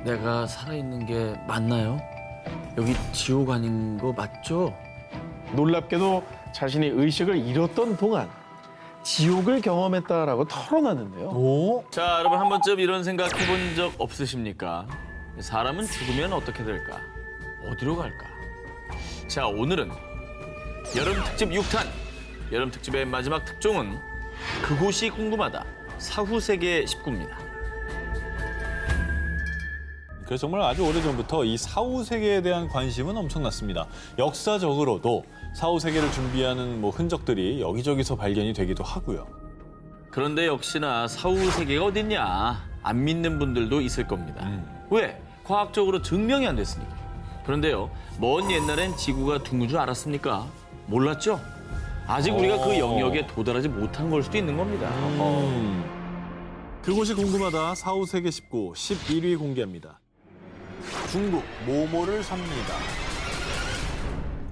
내가 살아있는 게 맞나요? 여기 지옥 아닌 거 맞죠? 놀랍게도 자신이 의식을 잃었던 동안 지옥을 경험했다라고 털어놨는데요. 오? 자, 여러분 한 번쯤 이런 생각 해본 적 없으십니까? 사람은 죽으면 어떻게 될까? 어디로 갈까? 자, 오늘은 여름 특집 6탄. 여름 특집의 마지막 특종은 그곳이 궁금하다. 사후세계 19입니다. 그래서 정말 아주 오래전부터 이 사후세계에 대한 관심은 엄청났습니다. 역사적으로도 사후세계를 준비하는 흔적들이 여기저기서 발견이 되기도 하고요. 그런데 역시나 사후세계가 어딨냐? 안 믿는 분들도 있을 겁니다. 왜? 과학적으로 증명이 안 됐으니까. 그런데요, 먼 옛날엔 지구가 둥근 줄 알았습니까? 몰랐죠? 아직 우리가 그 영역에 도달하지 못한 걸 수도 있는 겁니다. 그곳이 궁금하다. 사후세계 19 11위 공개합니다. 중국 모모를 삽니다.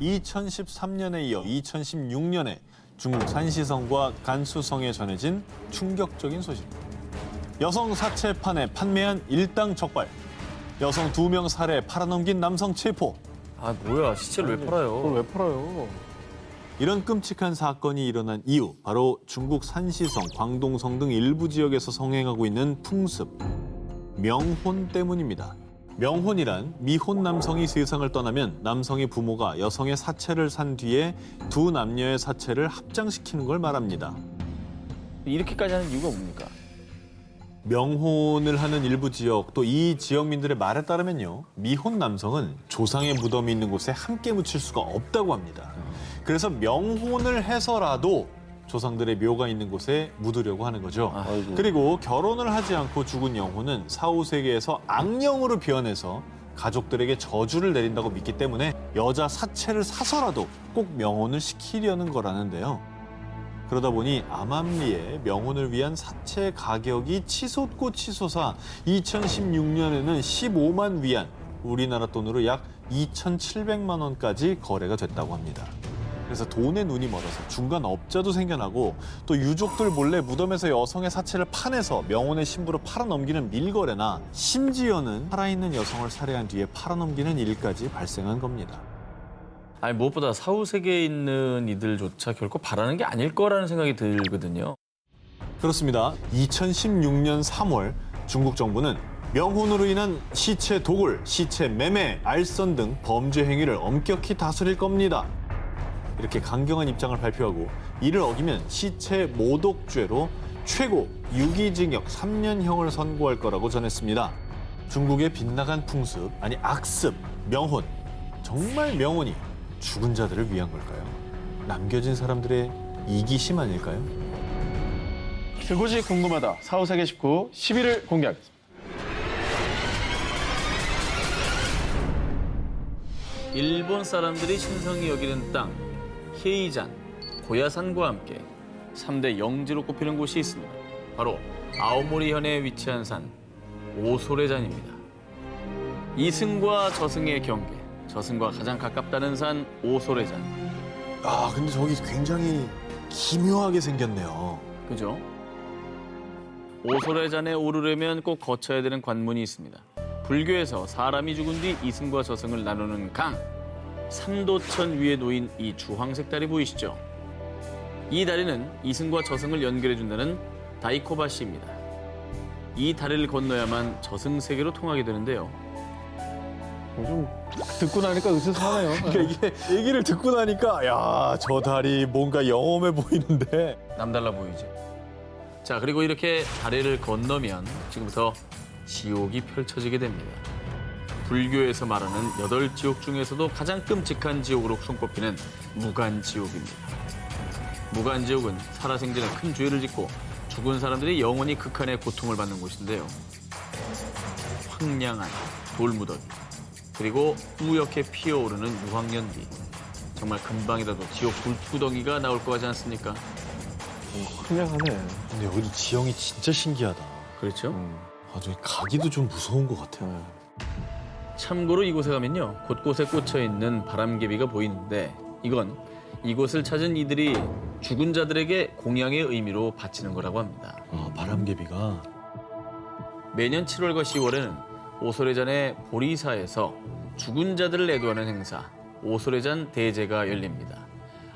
2013년에 이어 2016년에 중국 산시성과 간수성에 전해진 충격적인 소식. 여성 사체판에 판매한 일당 적발. 여성 2명 살해 팔아넘긴 남성 체포. 아, 뭐야. 시체를 왜 팔아요? 그걸 왜 팔아요? 이런 끔찍한 사건이 일어난 이유, 바로 중국 산시성, 광동성 등 일부 지역에서 성행하고 있는 풍습, 명혼 때문입니다. 명혼이란 미혼 남성이 세상을 떠나면 남성의 부모가 여성의 사체를 산 뒤에 두 남녀의 사체를 합장시키는 걸 말합니다. 이렇게까지 하는 이유가 뭡니까? 명혼을 하는 일부 지역, 또 이 지역민들의 말에 따르면요, 미혼 남성은 조상의 무덤이 있는 곳에 함께 묻힐 수가 없다고 합니다. 그래서 명혼을 해서라도 조상들의 묘가 있는 곳에 묻으려고 하는 거죠. 아이고. 그리고 결혼을 하지 않고 죽은 영혼은 사후세계에서 악령으로 변해서 가족들에게 저주를 내린다고 믿기 때문에 여자 사체를 사서라도 꼭 명혼을 시키려는 거라는데요. 그러다 보니 암암리에 명혼을 위한 사체 가격이 치솟고 치솟아 2016년에는 15만 위안, 우리나라 돈으로 약 2,700만 원까지 거래가 됐다고 합니다. 그래서 돈에 눈이 멀어서 중간 업자도 생겨나고 또 유족들 몰래 무덤에서 여성의 사체를 파내서 명혼의 신부로 팔아넘기는 밀거래나 심지어는 살아있는 여성을 살해한 뒤에 팔아넘기는 일까지 발생한 겁니다. 아니, 무엇보다 사후세계에 있는 이들조차 결코 바라는 게 아닐 거라는 생각이 들거든요. 그렇습니다. 2016년 3월 중국 정부는 명혼으로 인한 시체 도굴, 시체 매매, 알선 등 범죄 행위를 엄격히 다스릴 겁니다. 이렇게 강경한 입장을 발표하고 이를 어기면 시체 모독죄로 최고 유기징역 3년형을 선고할 거라고 전했습니다. 중국의 빗나간 풍습, 아니 악습, 명혼. 정말 명혼이 죽은 자들을 위한 걸까요? 남겨진 사람들의 이기심 아닐까요? 그곳이 궁금하다. 사후세계 19 10위를 공개하겠습니다. 일본 사람들이 신성히 여기는 땅, 헤이잔, 고야산과 함께 3대 영지로 꼽히는 곳이 있습니다. 바로 아오모리현에 위치한 산, 오소레산입니다. 이승과 저승의 경계, 저승과 가장 가깝다는 산 오소레산. 아, 근데 저기 굉장히 기묘하게 생겼네요. 그죠? 오소레산에 오르려면 꼭 거쳐야 되는 관문이 있습니다. 불교에서 사람이 죽은 뒤 이승과 저승을 나누는 강, 삼도천 위에 놓인 이 주황색 다리 보이시죠? 이 다리는 이승과 저승을 연결해준다는 다이코바시입니다. 이 다리를 건너야만 저승 세계로 통하게 되는데요. 좀 듣고 나니까 으스스하네요. 그러니까 이게 얘기를 듣고 나니까 야, 저 다리 뭔가 영험해 보이는데. 남달라 보이죠? 자, 그리고 이렇게 다리를 건너면 지금부터 지옥이 펼쳐지게 됩니다. 불교에서 말하는 8지옥 중에서도 가장 끔찍한 지옥으로 손꼽히는 무간지옥입니다. 무간지옥은 살아생전에 큰 죄를 짓고 죽은 사람들이 영원히 극한의 고통을 받는 곳인데요. 황량한 돌무더기, 그리고 뿌옇게 피어오르는 유황연기. 정말 금방이라도 지옥 불구덩이가 나올 것 같지 않습니까? 황량하네. 근데 여기 지형이 진짜 신기하다. 그렇죠? 아, 저기 가기도 좀 무서운 것 같아요. 참고로 이곳에 가면요, 곳곳에 꽂혀 있는 바람개비가 보이는데 이건 이곳을 찾은 이들이 죽은 자들에게 공양의 의미로 바치는 거라고 합니다. 아, 바람개비가. 매년 7월과 10월에는 오소래잔의 보리사에서 죽은 자들을 애도하는 행사, 오소래잔 대제가 열립니다.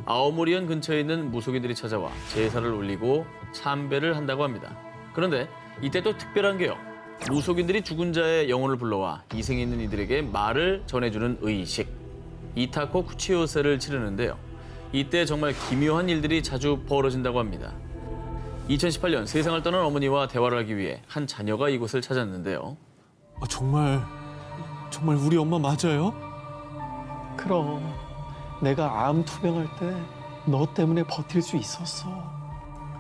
아오모리현 근처에 있는 무속인들이 찾아와 제사를 올리고 참배를 한다고 합니다. 그런데 이때 또 특별한 게요. 무속인들이 죽은 자의 영혼을 불러와 이생에 있는 이들에게 말을 전해주는 의식, 이타코 쿠치요세를 치르는데요. 이때 정말 기묘한 일들이 자주 벌어진다고 합니다. 2018년 세상을 떠난 어머니와 대화를 하기 위해 한 자녀가 이곳을 찾았는데요. 정말 우리 엄마 맞아요? 그럼 내가 암 투병할 때 너 때문에 버틸 수 있었어.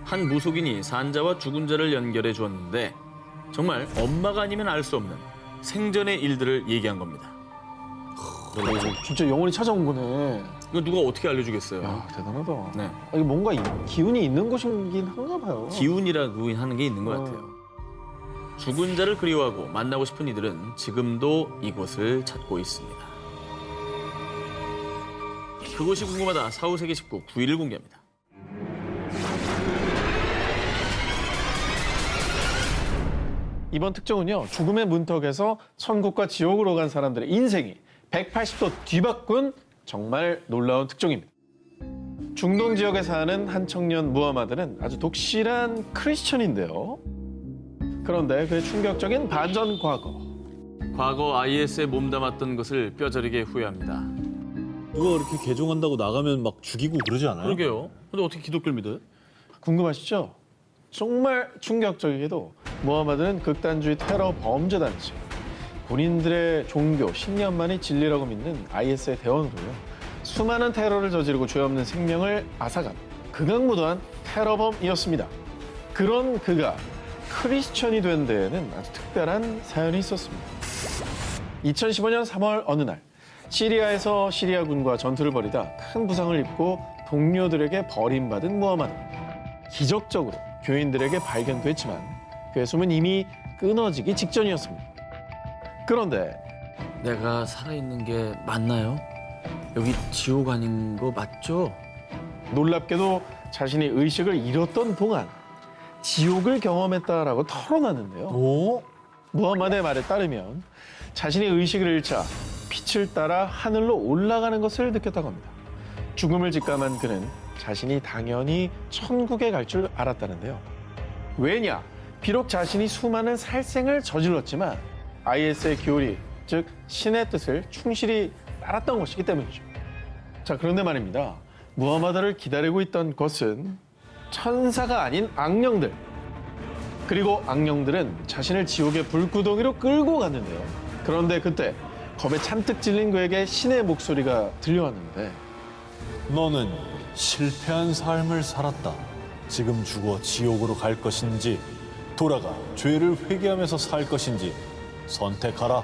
한 무속인이 산자와 죽은 자를 연결해 주었는데 정말 엄마가 아니면 알 수 없는 생전의 일들을 얘기한 겁니다. 진짜 영혼이 찾아온 거네. 이거 누가 어떻게 알려주겠어요? 야, 대단하다. 네. 이게 뭔가 기운이 있는 곳이긴 한가 봐요. 기운이라고 하는 게 있는 것 같아요. 죽은 자를 그리워하고 만나고 싶은 이들은 지금도 이곳을 찾고 있습니다. 그곳이 궁금하다. 사후세계 19 9일을 공개합니다. 이번 특종은요. 죽음의 문턱에서 천국과 지옥으로 간 사람들의 인생이 180도 뒤바꾼 정말 놀라운 특종입니다. 중동 지역에 사는 한 청년 무하마드는 아주 독실한 크리스천인데요. 그런데 그의 충격적인 반전 과거 IS에 몸담았던 것을 뼈저리게 후회합니다. 누가 이렇게 개종한다고 나가면 막 죽이고 그러지 않아요? 그러게요. 근데 어떻게 기독교를 믿어요? 궁금하시죠? 정말 충격적이게도 무하마드는 극단주의 테러 범죄단체, 본인들의 종교, 신념만이 진리라고 믿는 IS의 대원으로요. 수많은 테러를 저지르고 죄 없는 생명을 앗아간 극악무도한 테러범이었습니다. 그런 그가 크리스천이 된 데에는 아주 특별한 사연이 있었습니다. 2015년 3월 어느 날 시리아에서 시리아군과 전투를 벌이다 큰 부상을 입고 동료들에게 버림받은 무하마드. 기적적으로 교인들에게 발견됐지만 그의 숨은 이미 끊어지기 직전이었습니다. 그런데 내가 살아있는 게 맞나요? 여기 지옥 아닌 거 맞죠? 놀랍게도 자신이 의식을 잃었던 동안 지옥을 경험했다라고 털어놨는데요. 오? 무하마드의 말에 따르면 자신이 의식을 잃자 빛을 따라 하늘로 올라가는 것을 느꼈다고 합니다. 죽음을 직감한 그는 자신이 당연히 천국에 갈 줄 알았다는데요. 왜냐? 비록 자신이 수많은 살생을 저질렀지만 IS의 교리, 즉 신의 뜻을 충실히 따랐던 것이기 때문이죠. 자, 그런데 말입니다. 무하마드를 기다리고 있던 것은 천사가 아닌 악령들. 그리고 악령들은 자신을 지옥의 불구덩이로 끌고 갔는데요. 그런데 그때 겁에 잔뜩 질린 그에게 신의 목소리가 들려왔는데 너는 실패한 삶을 살았다. 지금 죽어 지옥으로 갈 것인지 돌아가 죄를 회개하면서 살 것인지 선택하라.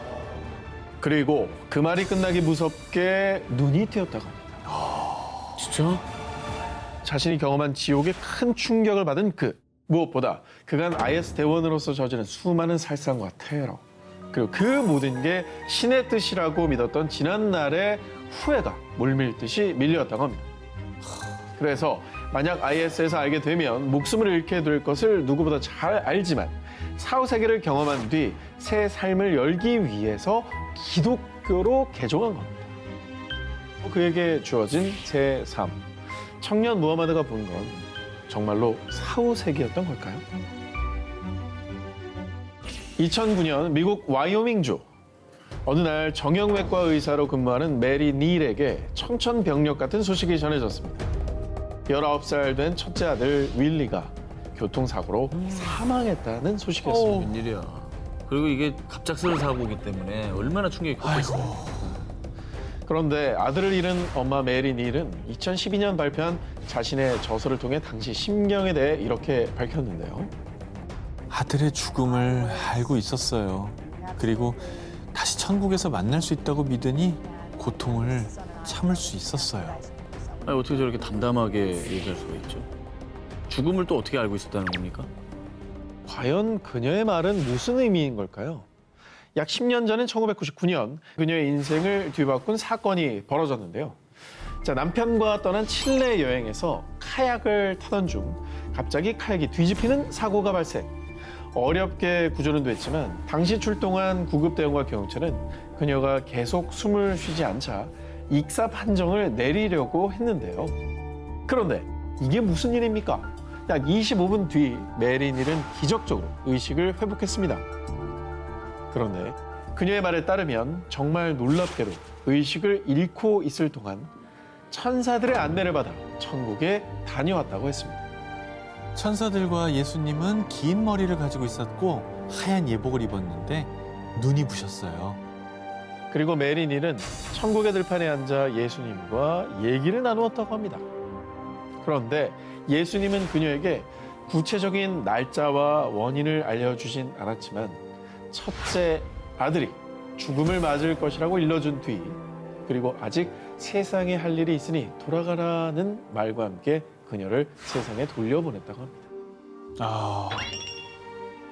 그리고 그 말이 끝나기 무섭게 눈이 띄었다고 합니다. 진짜? 자신이 경험한 지옥에 큰 충격을 받은 그 무엇보다 그간 IS 대원으로서 저지른 수많은 살상과 테러 그리고 그 모든 게 신의 뜻이라고 믿었던 지난날의 후회가 물밀듯이 밀려왔다고 합니다. 그래서 만약 IS에서 알게 되면 목숨을 잃게 될 것을 누구보다 잘 알지만 사후세계를 경험한 뒤 새 삶을 열기 위해서 기독교로 개종한 겁니다. 그에게 주어진 새 삶. 청년 무하마드가 본 건 정말로 사후세계였던 걸까요? 2009년 미국 와이오밍주. 어느 날 정형외과 의사로 근무하는 메리 닐에게 청천벽력 같은 소식이 전해졌습니다. 19살 된 첫째 아들 윌리가 교통사고로 사망했다는 소식이었습니다. 웬일이야. 그리고 이게 갑작스러운 사고이기 때문에 얼마나 충격이 컸겠어요. 그런데 아들을 잃은 엄마 메리 닐은 2012년 발표한 자신의 저서를 통해 당시 심경에 대해 이렇게 밝혔는데요. 아들의 죽음을 알고 있었어요. 그리고 다시 천국에서 만날 수 있다고 믿으니 고통을 참을 수 있었어요. 아니, 어떻게 저렇게 담담하게 얘기할 수가 있죠? 죽음을 또 어떻게 알고 있었다는 겁니까? 과연 그녀의 말은 무슨 의미인 걸까요? 약 10년 전인 1999년 그녀의 인생을 뒤바꾼 사건이 벌어졌는데요. 자, 남편과 떠난 칠레 여행에서 카약을 타던 중 갑자기 카약이 뒤집히는 사고가 발생. 어렵게 구조는 됐지만 당시 출동한 구급대원과 경찰은 그녀가 계속 숨을 쉬지 않자 익사 판정을 내리려고 했는데요. 그런데 이게 무슨 일입니까? 약 25분 뒤 메리닐은 기적적으로 의식을 회복했습니다. 그런데 그녀의 말에 따르면 정말 놀랍게도 의식을 잃고 있을 동안 천사들의 안내를 받아 천국에 다녀왔다고 했습니다. 천사들과 예수님은 긴 머리를 가지고 있었고 하얀 예복을 입었는데 눈이 부셨어요. 그리고 메리닐은 천국의 들판에 앉아 예수님과 얘기를 나누었다고 합니다. 그런데 예수님은 그녀에게 구체적인 날짜와 원인을 알려주진 않았지만 첫째 아들이 죽음을 맞을 것이라고 일러준 뒤 그리고 아직 세상에 할 일이 있으니 돌아가라는 말과 함께 그녀를 세상에 돌려보냈다고 합니다.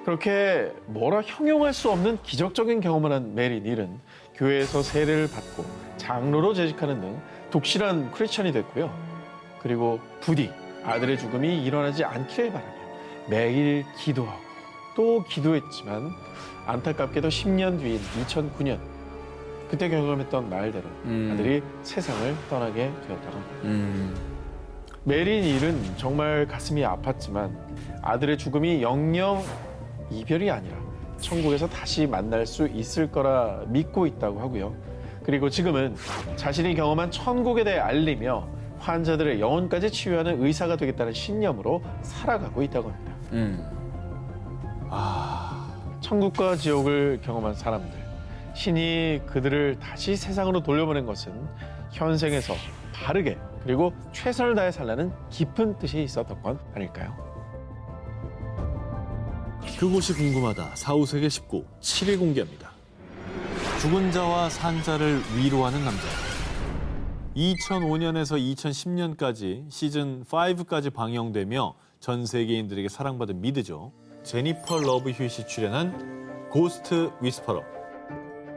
그렇게 뭐라 형용할 수 없는 기적적인 경험을 한 메리닐은 교회에서 세례를 받고 장로로 재직하는 등 독실한 크리스천이 됐고요. 그리고 부디 아들의 죽음이 일어나지 않기를 바라며 매일 기도하고 또 기도했지만 안타깝게도 10년 뒤인 2009년 그때 경험했던 말대로 아들이 세상을 떠나게 되었다고 합니다. 메리닐은 정말 가슴이 아팠지만 아들의 죽음이 영영 이별이 아니라 천국에서 다시 만날 수 있을 거라 믿고 있다고 하고요. 그리고 지금은 자신이 경험한 천국에 대해 알리며 환자들의 영혼까지 치유하는 의사가 되겠다는 신념으로 살아가고 있다고 합니다. 천국과 지옥을 경험한 사람들, 신이 그들을 다시 세상으로 돌려보낸 것은 현생에서 바르게 그리고 최선을 다해 살라는 깊은 뜻이 있었던 건 아닐까요? 그곳이 궁금하다. 사후세계 19, 7일 공개합니다. 죽은 자와 산 자를 위로하는 남자. 2005년에서 2010년까지 시즌 5까지 방영되며 전 세계인들에게 사랑받은 미드죠. 제니퍼 러브 휴잇이 출연한 고스트 위스퍼러.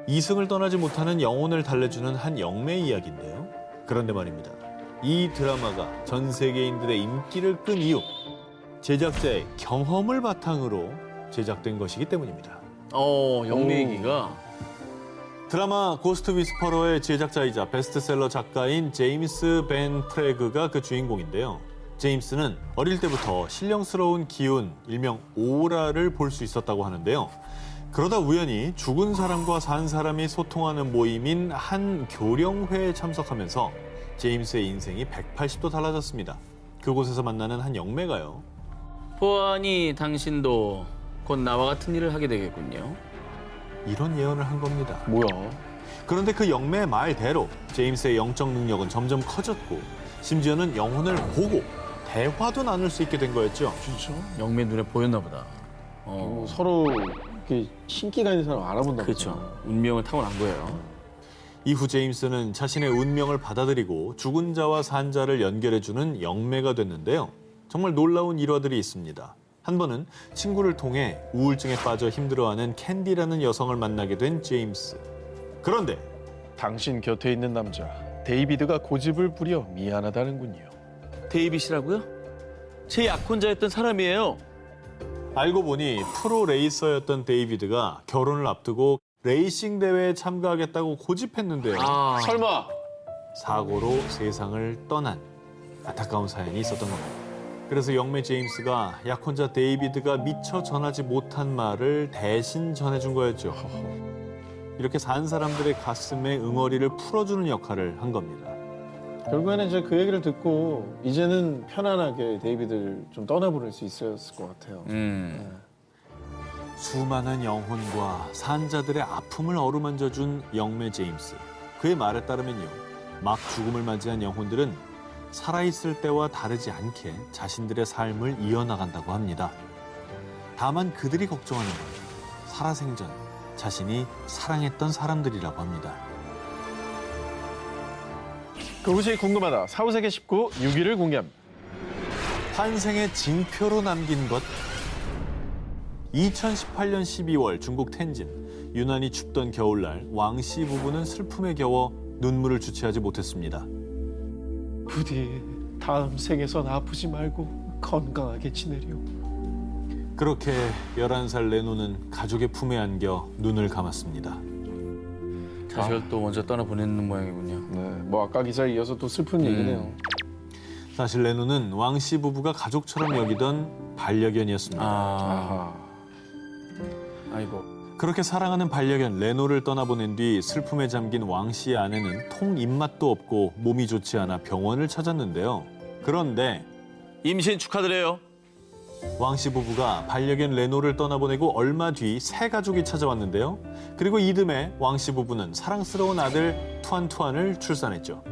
이승을 떠나지 못하는 영혼을 달래주는 한 영매 이야기인데요. 그런데 말입니다. 이 드라마가 전 세계인들의 인기를 끈 이유, 제작자의 경험을 바탕으로 제작된 것이기 때문입니다. 영매 얘기가. 드라마 고스트 위스퍼러의 제작자이자 베스트셀러 작가인 제임스 벤 프레그가 그 주인공인데요. 제임스는 어릴 때부터 신령스러운 기운, 일명 오라를 볼 수 있었다고 하는데요. 그러다 우연히 죽은 사람과 산 사람이 소통하는 모임인 한 교령회에 참석하면서 제임스의 인생이 180도 달라졌습니다. 그곳에서 만나는 한 영매가요. 보아하니 당신도 곧 나와 같은 일을 하게 되겠군요. 이런 예언을 한 겁니다. 뭐야? 그런데 그 영매의 말대로 제임스의 영적 능력은 점점 커졌고 심지어는 영혼을 보고 대화도 나눌 수 있게 된 거였죠. 진짜? 영매 눈에 보였나 보다. 서로 이렇게 신기가 있는 사람 알아본다. 그렇죠. 운명을 타고난 거예요. 이후 제임스는 자신의 운명을 받아들이고 죽은 자와 산 자를 연결해주는 영매가 됐는데요. 정말 놀라운 일화들이 있습니다. 한 번은 친구를 통해 우울증에 빠져 힘들어하는 캔디라는 여성을 만나게 된 제임스. 그런데 당신 곁에 있는 남자 데이비드가 고집을 부려 미안하다는군요. 데이빗이라고요? 제 약혼자였던 사람이에요. 알고 보니 프로 레이서였던 데이비드가 결혼을 앞두고 레이싱 대회에 참가하겠다고 고집했는데요. 설마 사고로 세상을 떠난 안타까운 사연이 있었던 겁니다. 그래서 영매 제임스가 약혼자 데이비드가 미처 전하지 못한 말을 대신 전해준 거였죠. 이렇게 산 사람들의 가슴에 응어리를 풀어주는 역할을 한 겁니다. 결국에는 이제 그 얘기를 듣고 이제는 편안하게 데이비드를 좀 떠나보낼 수 있었을 것 같아요. 수많은 영혼과 산자들의 아픔을 어루만져준 영매 제임스. 그의 말에 따르면요. 막 죽음을 맞이한 영혼들은 살아있을 때와 다르지 않게 자신들의 삶을 이어나간다고 합니다. 다만 그들이 걱정하는 건 살아생전 자신이 사랑했던 사람들이라고 합니다. 그것이 궁금하다. 사후세계 19 6위를 공개합니다. 환생의 징표로 남긴 것. 2018년 12월 중국 텐진. 유난히 춥던 겨울날 왕씨 부부는 슬픔에 겨워 눈물을 주체하지 못했습니다. 부디 다음 생에선 아프지 말고 건강하게 지내려. 그렇게 11살 레노는 가족의 품에 안겨 눈을 감았습니다. 자식을 또 먼저 떠나보내는 모양이군요. 네, 뭐 아까 기사에 이어서 또 슬픈 얘기네요. 사실 레노는 왕 씨 부부가 가족처럼 여기던 반려견이었습니다. 아하. 아이고. 그렇게 사랑하는 반려견 레노를 떠나보낸 뒤 슬픔에 잠긴 왕 씨의 아내는 통 입맛도 없고 몸이 좋지 않아 병원을 찾았는데요. 그런데 임신 축하드려요. 왕 씨 부부가 반려견 레노를 떠나보내고 얼마 뒤 새 가족이 찾아왔는데요. 그리고 이듬해 왕 씨 부부는 사랑스러운 아들 투안투안을 출산했죠.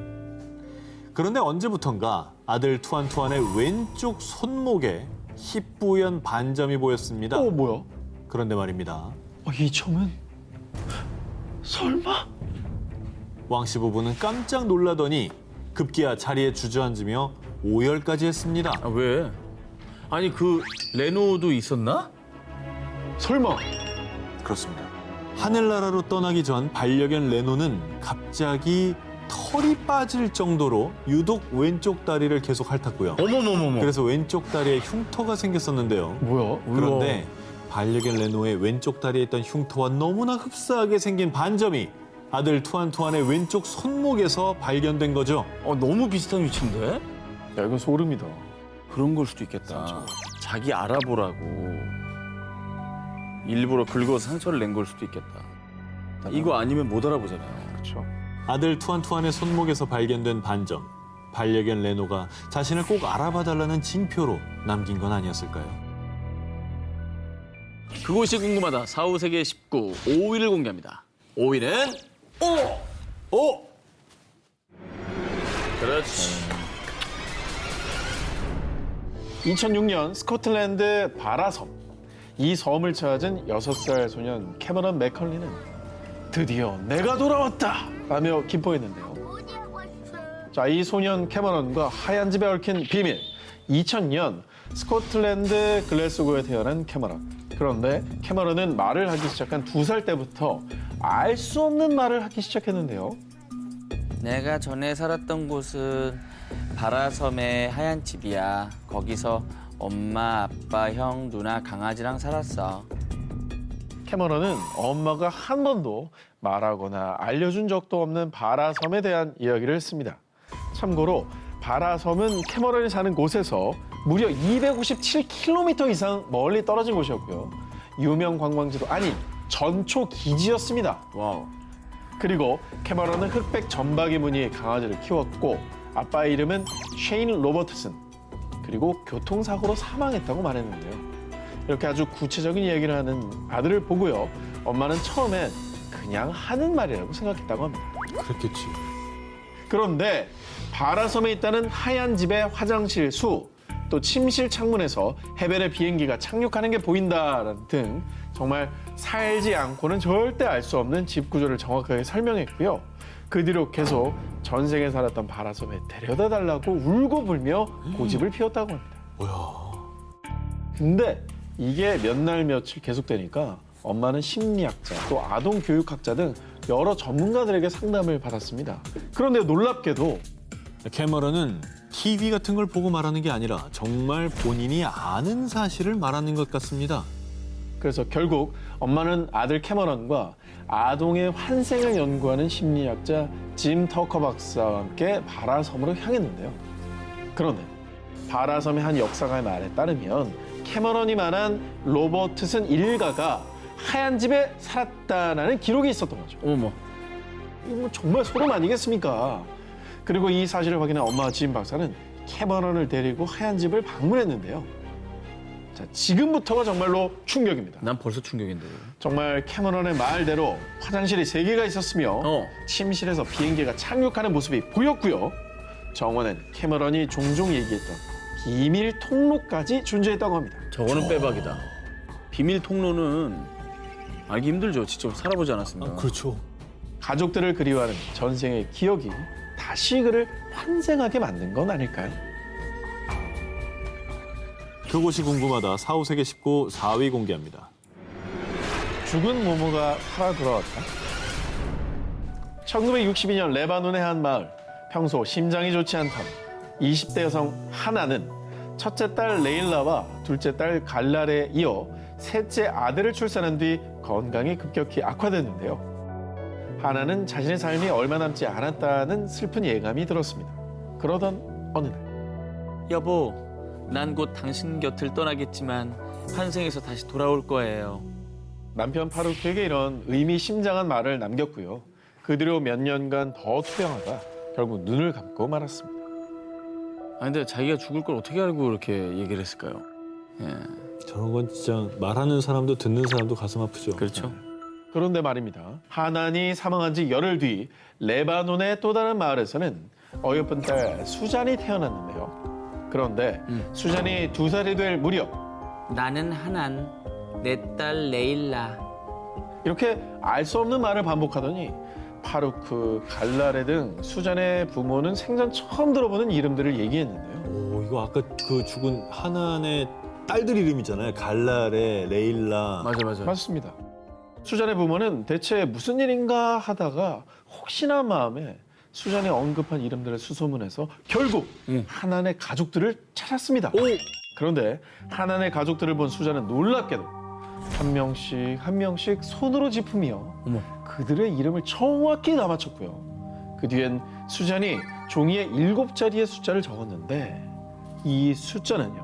그런데 언제부턴가 아들 투안투안의 왼쪽 손목에 희뿌연 반점이 보였습니다. 뭐야? 그런데 말입니다. 이 점은 설마? 왕 씨 부부는 깜짝 놀라더니 급기야 자리에 주저앉으며 오열까지 했습니다. 아, 왜? 아니 그 레노도 있었나? 설마? 그렇습니다. 하늘나라로 떠나기 전 반려견 레노는 갑자기 털이 빠질 정도로 유독 왼쪽 다리를 계속 핥았고요. 어머머머머. 그래서 왼쪽 다리에 흉터가 생겼었는데요. 뭐야? 그런데 반려견 레노의 왼쪽 다리에 있던 흉터와 너무나 흡사하게 생긴 반점이 아들 투안투안의 왼쪽 손목에서 발견된 거죠. 너무 비슷한 위치인데? 야, 이건 소름이다. 그런 걸 수도 있겠다. 자기 알아보라고 일부러 긁어서 상처를 낸 걸 수도 있겠다. 이거 아니면 못 알아보잖아요. 그렇죠. 아들 투안투안의 손목에서 발견된 반점. 반려견 레노가 자신을 꼭 알아봐달라는 징표로 남긴 건 아니었을까요? 그곳이 궁금하다. 4, 5세계 19, 5위를 공개합니다. 5위는 오! 그렇지. 2006년 스코틀랜드 바라섬. 이 섬을 찾은 6살 소년 캐머런 맥컬리는 드디어 내가 돌아왔다! 라며 기뻐했는데요. 자, 이 소년 캐머런과 하얀 집에 얽힌 비밀. 2000년 스코틀랜드 글래스고에 태어난 캐머런. 그런데 캐머런은 말을 하기 시작한 2살 때부터 알 수 없는 말을 하기 시작했는데요. 내가 전에 살았던 곳은 바라섬의 하얀 집이야. 거기서 엄마, 아빠, 형, 누나, 강아지랑 살았어. 캐머런은 엄마가 한 번도 말하거나 알려준 적도 없는 바라섬에 대한 이야기를 했습니다. 참고로 바라섬은 캐머런이 사는 곳에서 무려 257km 이상 멀리 떨어진 곳이었고요. 유명 관광지도 아닌 전초 기지였습니다. 와우. 그리고 캐머런은 흑백 점박이 무늬의 강아지를 키웠고 아빠의 이름은 쉐인 로버트슨. 그리고 교통사고로 사망했다고 말했는데요. 이렇게 아주 구체적인 이야기를 하는 아들을 보고요. 엄마는 처음엔 그냥 하는 말이라고 생각했다고 합니다. 그랬겠지. 그런데 바라섬에 있다는 하얀 집의 화장실 수, 또 침실 창문에서 해변의 비행기가 착륙하는 게 보인다라는 등 정말 살지 않고는 절대 알 수 없는 집 구조를 정확하게 설명했고요. 그 뒤로 계속 전생에 살았던 바라섬에 데려다 달라고 울고 불며 고집을 피웠다고 합니다. 뭐야. 근데 이게 몇 날 며칠 계속되니까 엄마는 심리학자, 또 아동교육학자 등 여러 전문가들에게 상담을 받았습니다. 그런데 놀랍게도 캐머런은 TV 같은 걸 보고 말하는 게 아니라 정말 본인이 아는 사실을 말하는 것 같습니다. 그래서 결국 엄마는 아들 캐머런과 아동의 환생을 연구하는 심리학자 짐 터커 박사와 함께 바라섬으로 향했는데요. 그런데 바라섬의 한 역사가의 말에 따르면 캐머런이 말한 로버트슨 일가가 하얀 집에 살았다는 기록이 있었던 거죠. 어머. 이거 뭐 정말 소름 아니겠습니까? 그리고 이 사실을 확인한 엄마 짐 박사는 캐머런을 데리고 하얀 집을 방문했는데요. 자, 지금부터가 정말로 충격입니다. 난 벌써 충격인데. 정말 캐머런의 말대로 화장실이 3개가 있었으며 침실에서 비행기가 착륙하는 모습이 보였고요. 정원엔 캐머런이 종종 얘기했던 비밀 통로까지 존재했다고 합니다. 저거는 빼박이다. 비밀 통로는 알기 힘들죠. 직접 살아보지 않았습니다. 그렇죠. 가족들을 그리워하는 전생의 기억이 다시 그를 환생하게 만든 건 아닐까요? 그곳이 궁금하다. 4, 5세계 19 4위 공개합니다. 죽은 모모가 살아 돌아왔다. 1962년 레바논의 한 마을. 평소 심장이 좋지 않던 20대 여성 하나는 첫째 딸 레일라와 둘째 딸 갈랄에 이어 셋째 아들을 출산한 뒤 건강이 급격히 악화됐는데요. 하나는 자신의 삶이 얼마 남지 않았다는 슬픈 예감이 들었습니다. 그러던 어느 날 여보, 난 곧 당신 곁을 떠나겠지만 환생해서 다시 돌아올 거예요. 남편 파루크에게 이런 의미심장한 말을 남겼고요. 그 뒤로 몇 년간 더 투병하다 결국 눈을 감고 말았습니다. 아 근데 자기가 죽을 걸 어떻게 알고 그렇게 얘기를 했을까요? 예, 저런 건 진짜 말하는 사람도 듣는 사람도 가슴 아프죠. 그렇죠. 그런데 말입니다. 하난이 사망한 지 열흘 뒤 레바논의 또 다른 마을에서는 어여쁜 딸 수잔이 태어났는데요. 그런데 수잔이 2살이 될 무렵 나는 하난, 내 딸 레일라. 이렇게 알 수 없는 말을 반복하더니 파루크, 갈라레 등 수잔의 부모는 생전 처음 들어보는 이름들을 얘기했는데요. 오, 이거 아까 그 죽은 하난의 딸들 이름이잖아요. 갈라레, 레일라. 맞아. 맞습니다. 수잔의 부모는 대체 무슨 일인가 하다가 혹시나 마음에 수잔이 언급한 이름들을 수소문해서 결국 하난의 가족들을 찾았습니다. 그런데 하난의 가족들을 본 수잔은 놀랍게도 한 명씩 손으로 짚으며 그들의 이름을 정확히 다 맞췄고요. 그 뒤엔 수잔이 종이에 7자리의 숫자를 적었는데 이 숫자는요.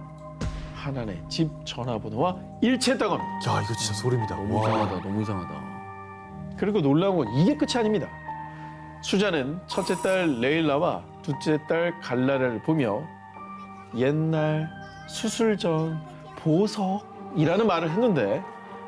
하난의 집 전화번호와 일치했다고 합니다. 야, 이거 진짜 소름이다. 너무 이상하다. 너무 이상하다. 그리고 놀라운 건 이게 끝이 아닙니다. 수잔은 첫째 딸 레일라와 둘째 딸 갈라레를 보며 옛날, 수술 전, 보석이라는 말을 했는데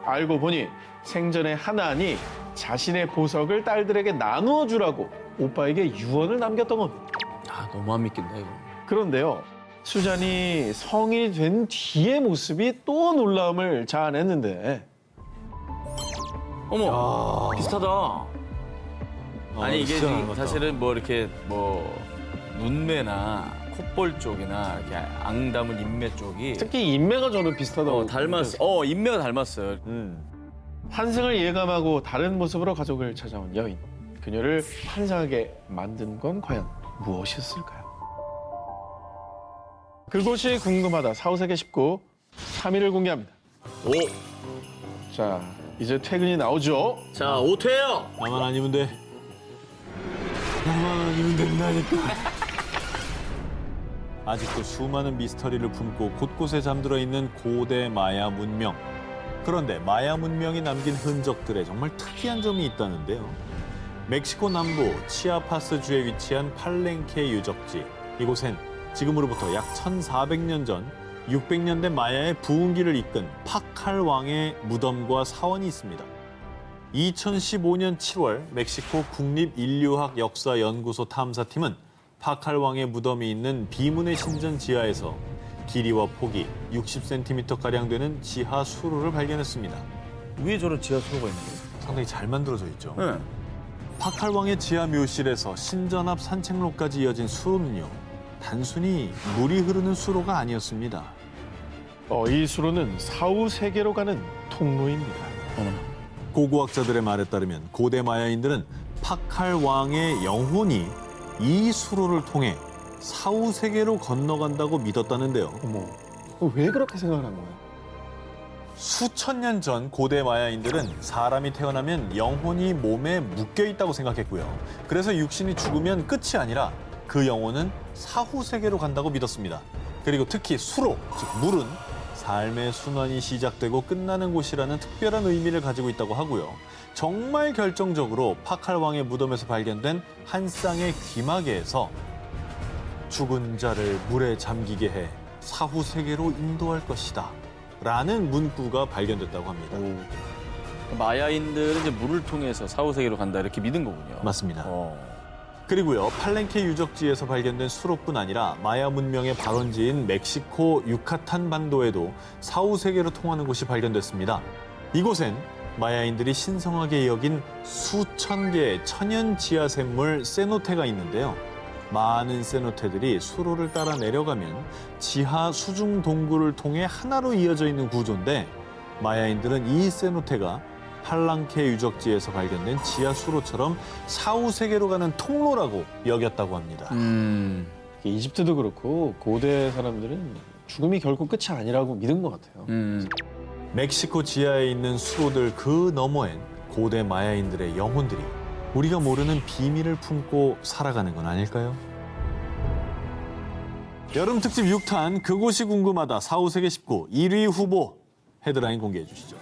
알고 보니 생전에 하난이 자신의 보석을 딸들에게 나누어 주라고 오빠에게 유언을 남겼던 겁니다. 아 너무 안 믿긴다 이거. 그런데요. 수잔이 성인이 된 뒤의 모습이 또 놀라움을 자아냈는데 어머 비슷하다. 아니 이게 진짜 닮았다. 사실은 뭐 이렇게 뭐 눈매나 콧볼 쪽이나 이렇게 앙 담은 인매 쪽이 특히 인매가 저는 비슷하다고 닮았어. 인매가 닮았어요. 환생을 예감하고 다른 모습으로 가족을 찾아온 여인. 그녀를 환상하게 만든 건 과연 무엇이었을까요? 그곳이 궁금하다. 사후세계 19 3위를 공개합니다. 오, 자, 이제 퇴근이 나오죠. 자 오퇴요. 나만 아니면 돼. 나만 아니면 된다니까. 아직도 수많은 미스터리를 품고 곳곳에 잠들어 있는 고대 마야 문명. 그런데 마야 문명이 남긴 흔적들에 정말 특이한 점이 있다는데요. 멕시코 남부 치아파스주에 위치한 팔렌케 유적지. 이곳엔 지금으로부터 약 1400년 전 600년대 마야의 부흥기를 이끈 파칼 왕의 무덤과 사원이 있습니다. 2015년 7월 멕시코 국립인류학 역사연구소 탐사팀은 파칼 왕의 무덤이 있는 비문의 신전 지하에서 길이와 폭이 60cm가량 되는 지하 수로를 발견했습니다. 위에 저런 지하 수로가 있는 거예요? 상당히 잘 만들어져 있죠. 네. 파칼 왕의 지하 묘실에서 신전 앞 산책로까지 이어진 수로는요. 단순히 물이 흐르는 수로가 아니었습니다. 이 수로는 사후세계로 가는 통로입니다. 고고학자들의 말에 따르면 고대 마야인들은 파칼 왕의 영혼이 이 수로를 통해 사후세계로 건너간다고 믿었다는데요. 어머, 왜 그렇게 생각을 한 거예요? 수천 년 전 고대 마야인들은 사람이 태어나면 영혼이 몸에 묶여 있다고 생각했고요. 그래서 육신이 죽으면 끝이 아니라 그 영혼은 사후세계로 간다고 믿었습니다. 그리고 특히 수로, 즉 물은 삶의 순환이 시작되고 끝나는 곳이라는 특별한 의미를 가지고 있다고 하고요. 정말 결정적으로 파칼 왕의 무덤에서 발견된 한 쌍의 귀마개에서 죽은 자를 물에 잠기게 해 사후세계로 인도할 것이다. 라는 문구가 발견됐다고 합니다. 마야인들은 이제 물을 통해서 사후세계로 간다 이렇게 믿은 거군요. 맞습니다. 그리고요, 팔렌케 유적지에서 발견된 수로뿐 아니라 마야 문명의 발원지인 멕시코 유카탄 반도에도 사후세계로 통하는 곳이 발견됐습니다. 이곳엔 마야인들이 신성하게 여긴 수천 개의 천연 지하 샘물 세노테가 있는데요. 많은 세노테들이 수로를 따라 내려가면 지하 수중 동굴을 통해 하나로 이어져 있는 구조인데 마야인들은 이 세노테가 팔랑케 유적지에서 발견된 지하 수로처럼 사후세계로 가는 통로라고 여겼다고 합니다. 이집트도 그렇고 고대 사람들은 죽음이 결코 끝이 아니라고 믿은 것 같아요. 멕시코 지하에 있는 수로들 그 너머엔 고대 마야인들의 영혼들이 우리가 모르는 비밀을 품고 살아가는 건 아닐까요? 여름 특집 6탄 그곳이 궁금하다 4호세계 19 1위 후보 헤드라인 공개해 주시죠.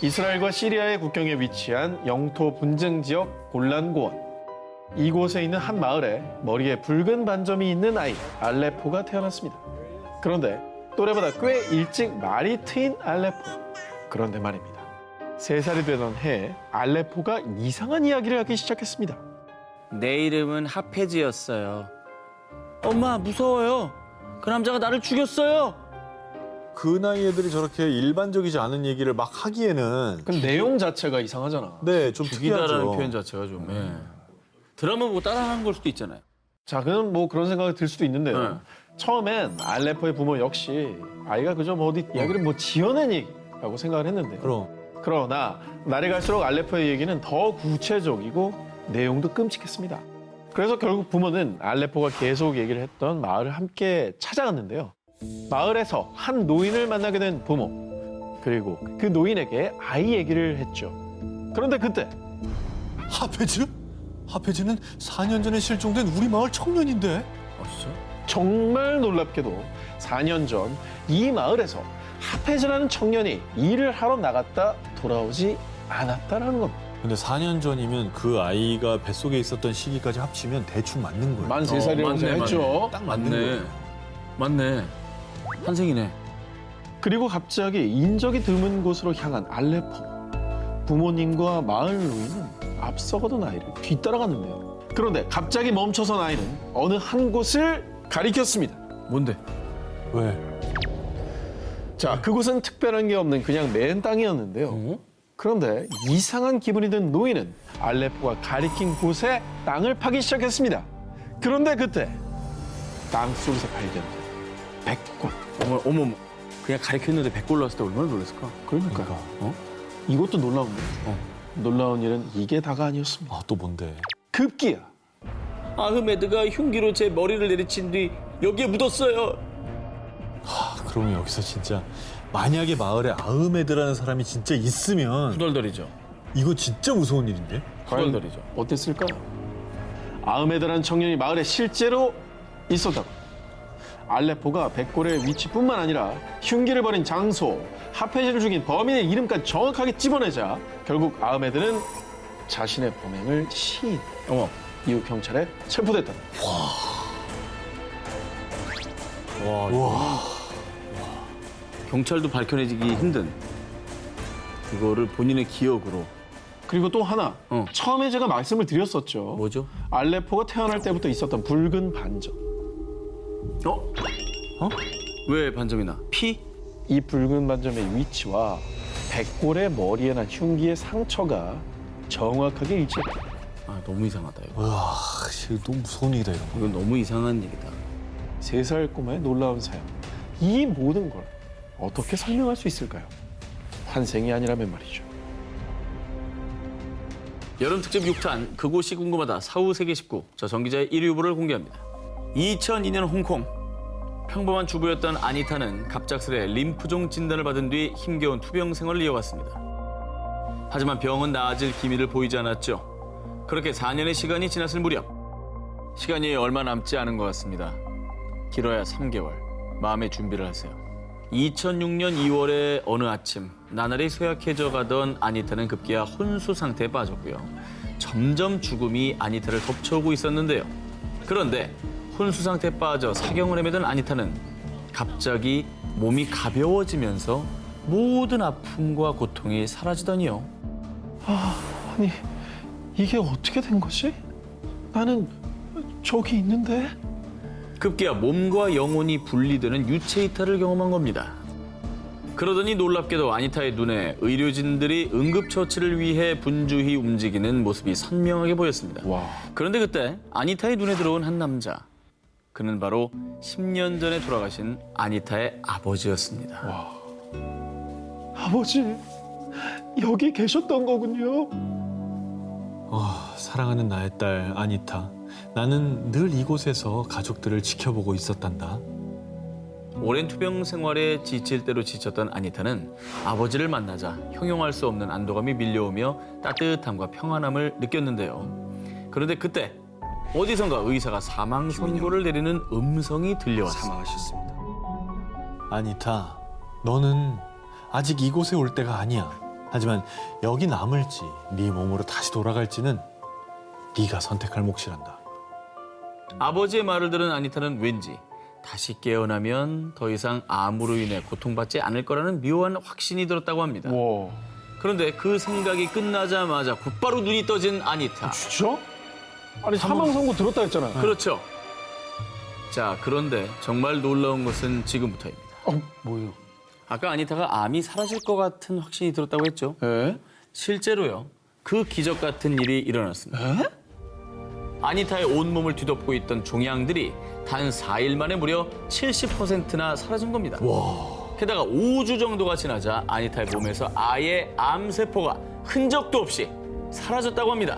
이스라엘과 시리아의 국경에 위치한 영토 분쟁 지역 골란고원. 이곳에 있는 한 마을에 머리에 붉은 반점이 있는 아이 알레포가 태어났습니다. 그런데 또래보다 꽤 일찍 말이 트인 알레포. 그런데 말입니다. 3살이 되던 해에 알레포가 이상한 이야기를 하기 시작했습니다. 내 이름은 하페즈였어요. 엄마 무서워요. 그 남자가 나를 죽였어요. 그 나이 애들이 저렇게 일반적이지 않은 얘기를 막 하기에는 그 내용 자체가 이상하잖아. 네, 좀 죽이다라는 특이하죠. 표현 자체가 좀 드라마 보고 따라하는 걸 수도 있잖아요. 자, 그럼 뭐 그런 생각이 들 수도 있는데요. 네. 처음엔 알레포의 부모 역시 아이가 그저 뭐 어디 이야기를 뭐 지어낸 얘기라고 생각을 했는데요. 그럼 그러나 날이 갈수록 알레포의 얘기는 더 구체적이고 내용도 끔찍했습니다. 그래서 결국 부모는 알레포가 계속 얘기를 했던 마을을 함께 찾아갔는데요. 마을에서 한 노인을 만나게 된 부모, 그리고 그 노인에게 아이 얘기를 했죠. 그런데 그때 하페즈? 하페즈는 4년 전에 실종된 우리 마을 청년인데? 진짜? 정말 놀랍게도 4년 전 이 마을에서 하페즈라는 청년이 일을 하러 나갔다 돌아오지 않았다라는 겁니다. 근데 4년 전이면 그 아이가 뱃속에 있었던 시기까지 합치면 대충 맞는 거예요. 만 3살이라고 했죠. 딱 맞는 거예요. 맞네. 환생이네. 그리고 갑자기 인적이 드문 곳으로 향한 알레포. 부모님과 마을 노인은 앞서가던 아이를 뒤따라갔는데요. 그런데 갑자기 멈춰선 아이는 어느 한 곳을 가리켰습니다. 뭔데? 왜? 자, 그곳은 특별한 게 없는 그냥 맨 땅이었는데요. 그런데 이상한 기분이 든 노인은 알레포가 가리킨 곳에 땅을 파기 시작했습니다. 그런데 그때 땅 속에서 발견된 백골. 어머. 그냥 가리켰는데 100골 나왔을 때 얼마나 놀랐을까? 그러니까. 이것도 놀라운데. 놀라운 일은 이게 다가 아니었습니다. 아, 또 뭔데? 급기야 아흐메드가 흉기로 제 머리를 내리친 뒤 여기에 묻었어요. 그러면 여기서 진짜 만약에 마을에 아흐메드라는 사람이 진짜 있으면 후덜덜이죠. 이거 진짜 무서운 일인데? 후덜덜이죠. 어땠을까요? 아흐메드라는 청년이 마을에 실제로 있었다고. 알레포가 백골의 위치뿐만 아니라 흉기를 벌인 장소, 하페즈를 죽인 범인의 이름까지 정확하게 집어내자 결국 아흐메드는 자신의 범행을 시인. 이후 경찰에 체포됐다. 경찰도 밝혀내기 힘든 그거를 본인의 기억으로. 그리고 또 하나, 처음에 제가 말씀을 드렸었죠. 뭐죠? 알레포가 태어날 때부터 있었던 붉은 반점. 왜 반점이나? 피? 이 붉은 반점의 위치와 백골의 머리에 난 흉기의 상처가 정확하게 일치했다. 아, 너무 이상하다 이거. 와, 이거 너무 무서운 일이다 이거. 이건 너무 이상한 얘기다. 3살 꼬마의 놀라운 사연. 이 모든 걸 어떻게 설명할 수 있을까요? 환생이 아니라면 말이죠. 여름 특집 6탄 그곳이 궁금하다 4후 세계 19. 저 정기자의 1위 후보를 공개합니다. 2002년 홍콩. 평범한 주부였던 아니타는 갑작스레 림프종 진단을 받은 뒤 힘겨운 투병 생활을 이어갔습니다. 하지만 병은 나아질 기미를 보이지 않았죠. 그렇게 4년의 시간이 지났을 무렵. 시간이 얼마 남지 않은 것 같습니다. 길어야 3개월. 마음의 준비를 하세요. 2006년 2월의 어느 아침 나날이 쇠약해져 가던 아니타는 급기야 혼수 상태에 빠졌고요. 점점 죽음이 아니타를 덮쳐오고 있었는데요. 그런데 혼수 상태에 빠져 사경을 헤매던 아니타는 갑자기 몸이 가벼워지면서 모든 아픔과 고통이 사라지더니요. 아니, 이게 어떻게 된 거지? 나는 저기 있는데? 급기야 몸과 영혼이 분리되는 유체 이탈을 경험한 겁니다. 그러더니 놀랍게도 아니타의 눈에 의료진들이 응급처치를 위해 분주히 움직이는 모습이 선명하게 보였습니다. 와. 그런데 그때 아니타의 눈에 들어온 한 남자. 그는 바로 10년 전에 돌아가신 아니타의 아버지였습니다. 아버지, 여기 계셨던 거군요. 사랑하는 나의 딸 아니타. 나는 늘 이곳에서 가족들을 지켜보고 있었단다. 오랜 투병 생활에 지칠 대로 지쳤던 아니타는 아버지를 만나자 형용할 수 없는 안도감이 밀려오며 따뜻함과 평안함을 느꼈는데요. 그런데 그때 어디선가 의사가 사망 선고를 내리는 음성이 들려왔습니다. 사망하셨습니다. 아니타, 너는 아직 이곳에 올 때가 아니야. 하지만 여기 남을지 네 몸으로 다시 돌아갈지는 네가 선택할 몫이란다. 아버지의 말을 들은 아니타는 왠지 다시 깨어나면 더 이상 암으로 인해 고통받지 않을 거라는 묘한 확신이 들었다고 합니다. 와, 그런데 그 생각이 끝나자마자 곧바로 눈이 떠진 아니타. 진짜? 아니 사망 선고 들었다 했잖아. 그렇죠. 자, 그런데 정말 놀라운 것은 지금부터입니다. 뭐예요? 아까 아니타가 암이 사라질 것 같은 확신이 들었다고 했죠. 에? 실제로요. 그 기적 같은 일이 일어났습니다. 에? 아니타의 온몸을 뒤덮고 있던 종양들이 단 4일 만에 무려 70%나 사라진 겁니다. 게다가 5주 정도가 지나자 아니타의 몸에서 아예 암세포가 흔적도 없이 사라졌다고 합니다.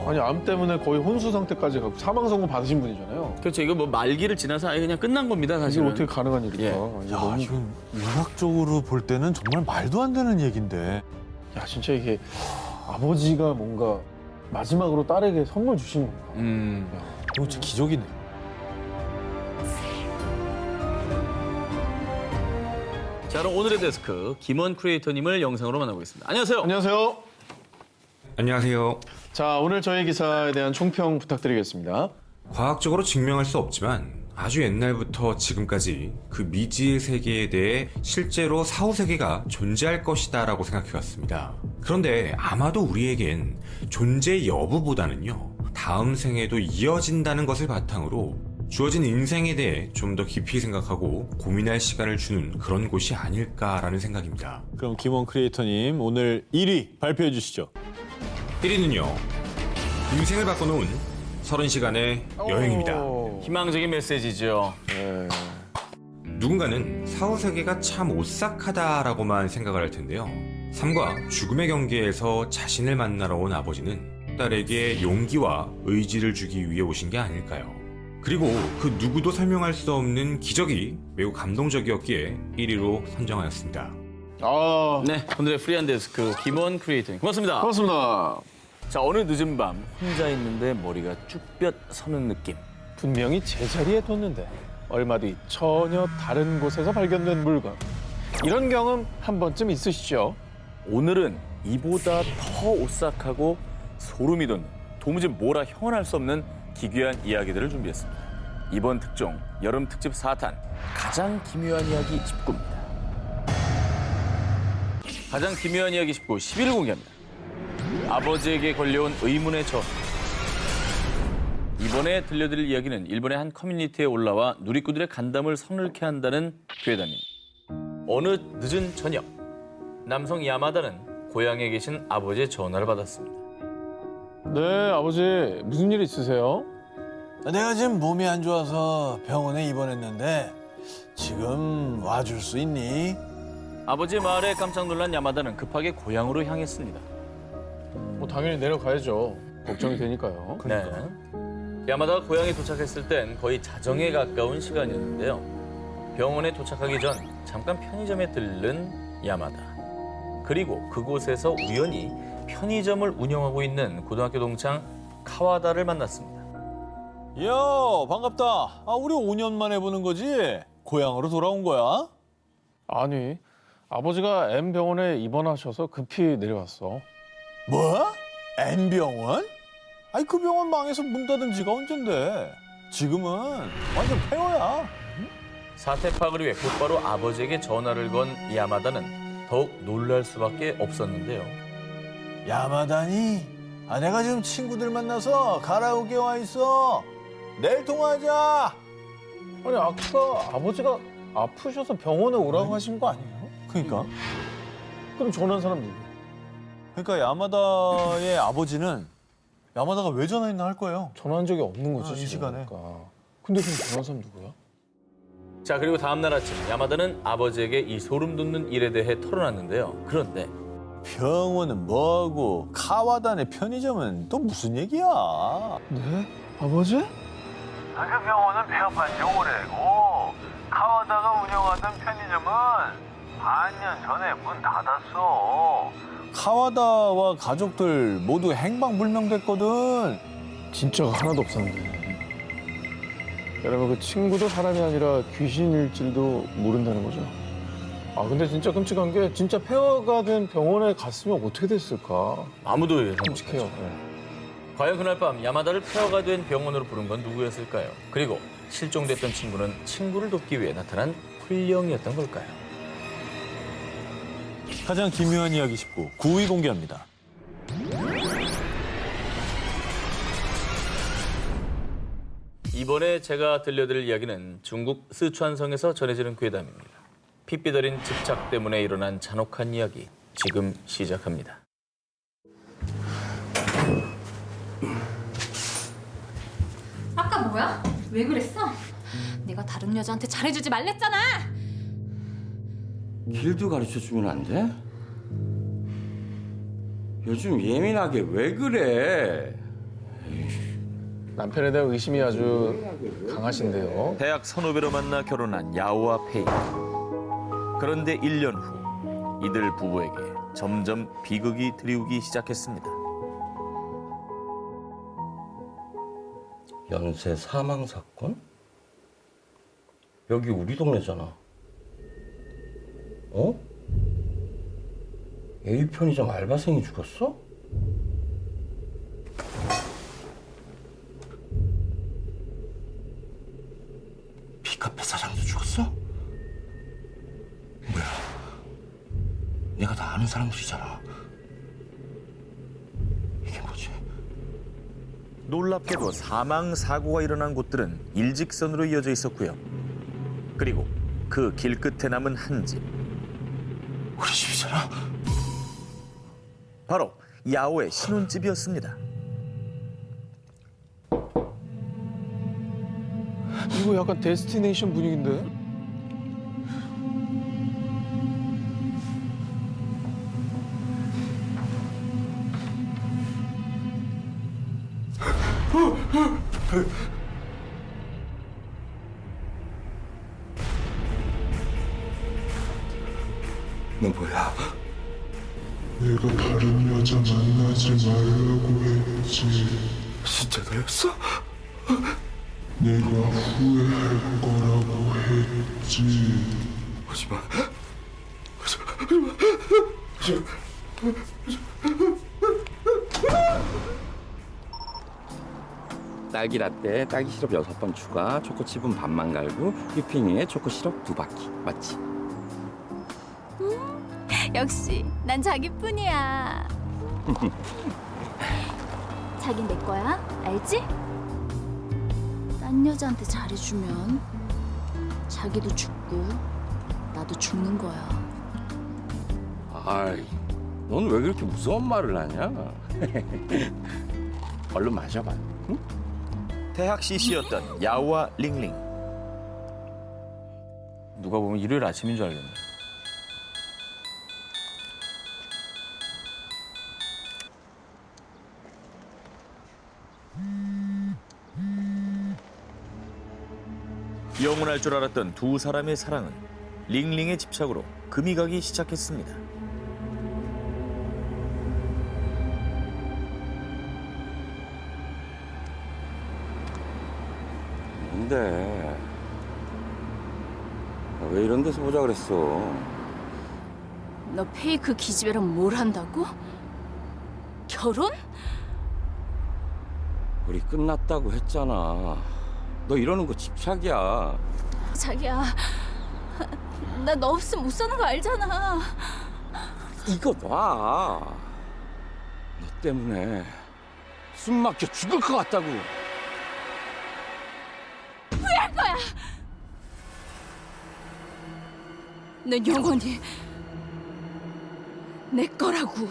아니 암 때문에 거의 혼수 상태까지 가고 사망 선고 받으신 분이잖아요. 그렇죠. 이거 뭐 말기를 지나서 아예 그냥 끝난 겁니다, 이게 사실은. 어떻게 가능한 일일까? 예. 이게 야, 너무... 이건 의학적으로 볼 때는 정말 말도 안 되는 얘긴데. 야 진짜 이게 아버지가 뭔가 마지막으로 딸에게 선물 주신 건가? 이거 진짜 기적이네. 자, 그럼 오늘의 데스크 김원 크리에이터님을 영상으로 만나보겠습니다. 안녕하세요. 안녕하세요. 안녕하세요. 자 오늘 저희 기사에 대한 총평 부탁드리겠습니다. 과학적으로 증명할 수 없지만 아주 옛날부터 지금까지 그 미지의 세계에 대해 실제로 사후세계가 존재할 것이다라고 생각해왔습니다. 그런데 아마도 우리에겐 존재 여부보다는요, 다음 생에도 이어진다는 것을 바탕으로 주어진 인생에 대해 좀 더 깊이 생각하고 고민할 시간을 주는 그런 곳이 아닐까라는 생각입니다. 그럼 김원 크리에이터님 오늘 1위 발표해 주시죠. 1위는요, 인생을 바꿔놓은 30시간의 여행입니다. 희망적인 메시지죠. 네. 누군가는 사후세계가 참 오싹하다라고만 생각을 할 텐데요. 삶과 죽음의 경계에서 자신을 만나러 온 아버지는 딸에게 용기와 의지를 주기 위해 오신 게 아닐까요? 그리고 그 누구도 설명할 수 없는 기적이 매우 감동적이었기에 1위로 선정하였습니다. 아 네, 오늘의 프리한 데스크 김원 크리에이터님 고맙습니다. 고맙습니다. 자, 어느 늦은 밤 혼자 있는데 머리가 쭈뼛 서는 느낌. 분명히 제자리에 뒀는데 얼마 뒤 전혀 다른 곳에서 발견된 물건. 이런 경험 한 번쯤 있으시죠? 오늘은 이보다 더 오싹하고 소름이 돋는, 도무지 뭐라 형언할 수 없는 기괴한 이야기들을 준비했습니다. 이번 특종 여름 특집 4탄 가장 기묘한 이야기 19입니다. 가장 기묘한 이야기 19 10일 공개합니다. 아버지에게 걸려온 의문의 전화. 이번에 들려드릴 이야기는 일본의 한 커뮤니티에 올라와 누리꾼들의 간담을 서늘케 한다는 괴담입니다. 어느 늦은 저녁, 남성 야마다는 고향에 계신 아버지의 전화를 받았습니다. 네 아버지 무슨 일 있으세요? 내가 지금 몸이 안 좋아서 병원에 입원했는데 지금 와줄 수 있니? 아버지의 말에 깜짝 놀란 야마다는 급하게 고향으로 향했습니다. 뭐 당연히 내려가야죠. 걱정이 되니까요. 네. 야마다가 고향에 도착했을 땐 거의 자정에 가까운 시간이었는데요. 병원에 도착하기 전 잠깐 편의점에 들른 야마다. 그리고 그곳에서 우연히 편의점을 운영하고 있는 고등학교 동창 카와다를 만났습니다. 이야, 반갑다. 우리 5년 만에 보는 거지? 고향으로 돌아온 거야? 아니 아버지가 M병원에 입원하셔서 급히 내려왔어. 뭐? N병원? 아니 그 병원 망해서 문 닫은 지가 언젠데. 지금은 완전 폐허야. 사태 파악을 위해 곧바로 아버지에게 전화를 건 야마다는 더욱 놀랄 수밖에 없었는데요. 야마다니? 내가 지금 친구들 만나서 가라오케 와 있어. 내일 통화하자. 아니 아까 아버지가 아프셔서 병원에 오라고 하신 거 아니에요? 그러니까. 그럼 전화한 사람 누구? 그러니까 야마다의 아버지는 야마다가 왜 전화했나 할 거예요. 전화한 적이 없는 거지 이 지금. 시간에. 그러니까. 근데 그럼 전화한 사람 누구야? 자, 그리고 다음 날 아침 야마다는 아버지에게 이 소름 돋는 일에 대해 털어놨는데요. 그런데 병원은 뭐고 카와다네 편의점은 또 무슨 얘기야? 네? 아버지? 그 병원은 폐업한 지 오래고 카와다가 운영하던 편의점은 반년 전에 문 닫았어. 카와다와 가족들 모두 행방불명됐거든. 진짜가 하나도 없었는데. 여러분, 그 친구도 사람이 아니라 귀신일지도 모른다는 거죠. 아, 근데 진짜 끔찍한 게 진짜 폐허가 된 병원에 갔으면 어떻게 됐을까? 아무도 예상 끔찍해요. 못하죠. 네. 과연 그날 밤 야마다를 폐허가 된 병원으로 부른 건 누구였을까요? 그리고 실종됐던 친구는 친구를 돕기 위해 나타난 훈령이었던 걸까요? 가장 기묘한 이야기 19, 9위 공개합니다. 이번에 제가 들려드릴 이야기는 중국 스촨성에서 전해지는 괴담입니다. 핏빛 어린 집착 때문에 일어난 잔혹한 이야기, 지금 시작합니다. 아까 뭐야? 왜 그랬어? 내가 다른 여자한테 잘해주지 말랬잖아. 길도 가르쳐주면 안 돼? 요즘 예민하게 왜 그래? 남편에 대한 의심이 아주 강하신데요. 대학 선후배로 만나 결혼한 야오와 페이. 그런데 1년 후 이들 부부에게 점점 비극이 드리우기 시작했습니다. 연쇄 사망 사건? 여기 우리 동네잖아. 어? A 편의점 알바생이 죽었어? B카페 사장도 죽었어? 뭐야? 내가 다 아는 사람들이잖아. 이게 뭐지? 놀랍게도 사망 사고가 일어난 곳들은 일직선으로 이어져 있었고요. 그리고 그 길 끝에 남은 한 집, 우리 집이잖아. 바로 야오의 신혼집이었습니다. 이거 약간 데스티네이션 분위기인데? 너 뭐야? 내가 다른 여자 만나지 말라고 했지. 진짜 너였어? 내가 후회할 거라고 했지. 오지마. 딸기 라떼, 딸기 시럽 6번 추가, 초코칩은 반만 갈고, 휘핑에 초코 시럽 2바퀴. 맞지? 역시 난 자기뿐이야. 자긴 내 거야, 알지? 딴 여자한테 잘해주면 자기도 죽고 나도 죽는 거야. 아이, 넌 왜 그렇게 무서운 말을 하냐? 얼른 마셔봐. 응? 대학 CC였던 야오와 링링. 누가 보면 일요일 아침인 줄 알겠네. 영원할 줄 알았던 두 사람의 사랑은 링링의 집착으로 금이 가기 시작했습니다. 뭔데? 왜 이런 데서 보자 그랬어? 너 페이크 기집애랑 뭘 한다고? 결혼? 우리 끝났다고 했잖아. 너 이러는 거 집착이야. 자기야, 나 너 없으면 못 사는 거 알잖아. 이거 놔. 너 때문에 숨 막혀 죽을 것 같다고. 후회할 거야. 넌 영원히 내 거라고.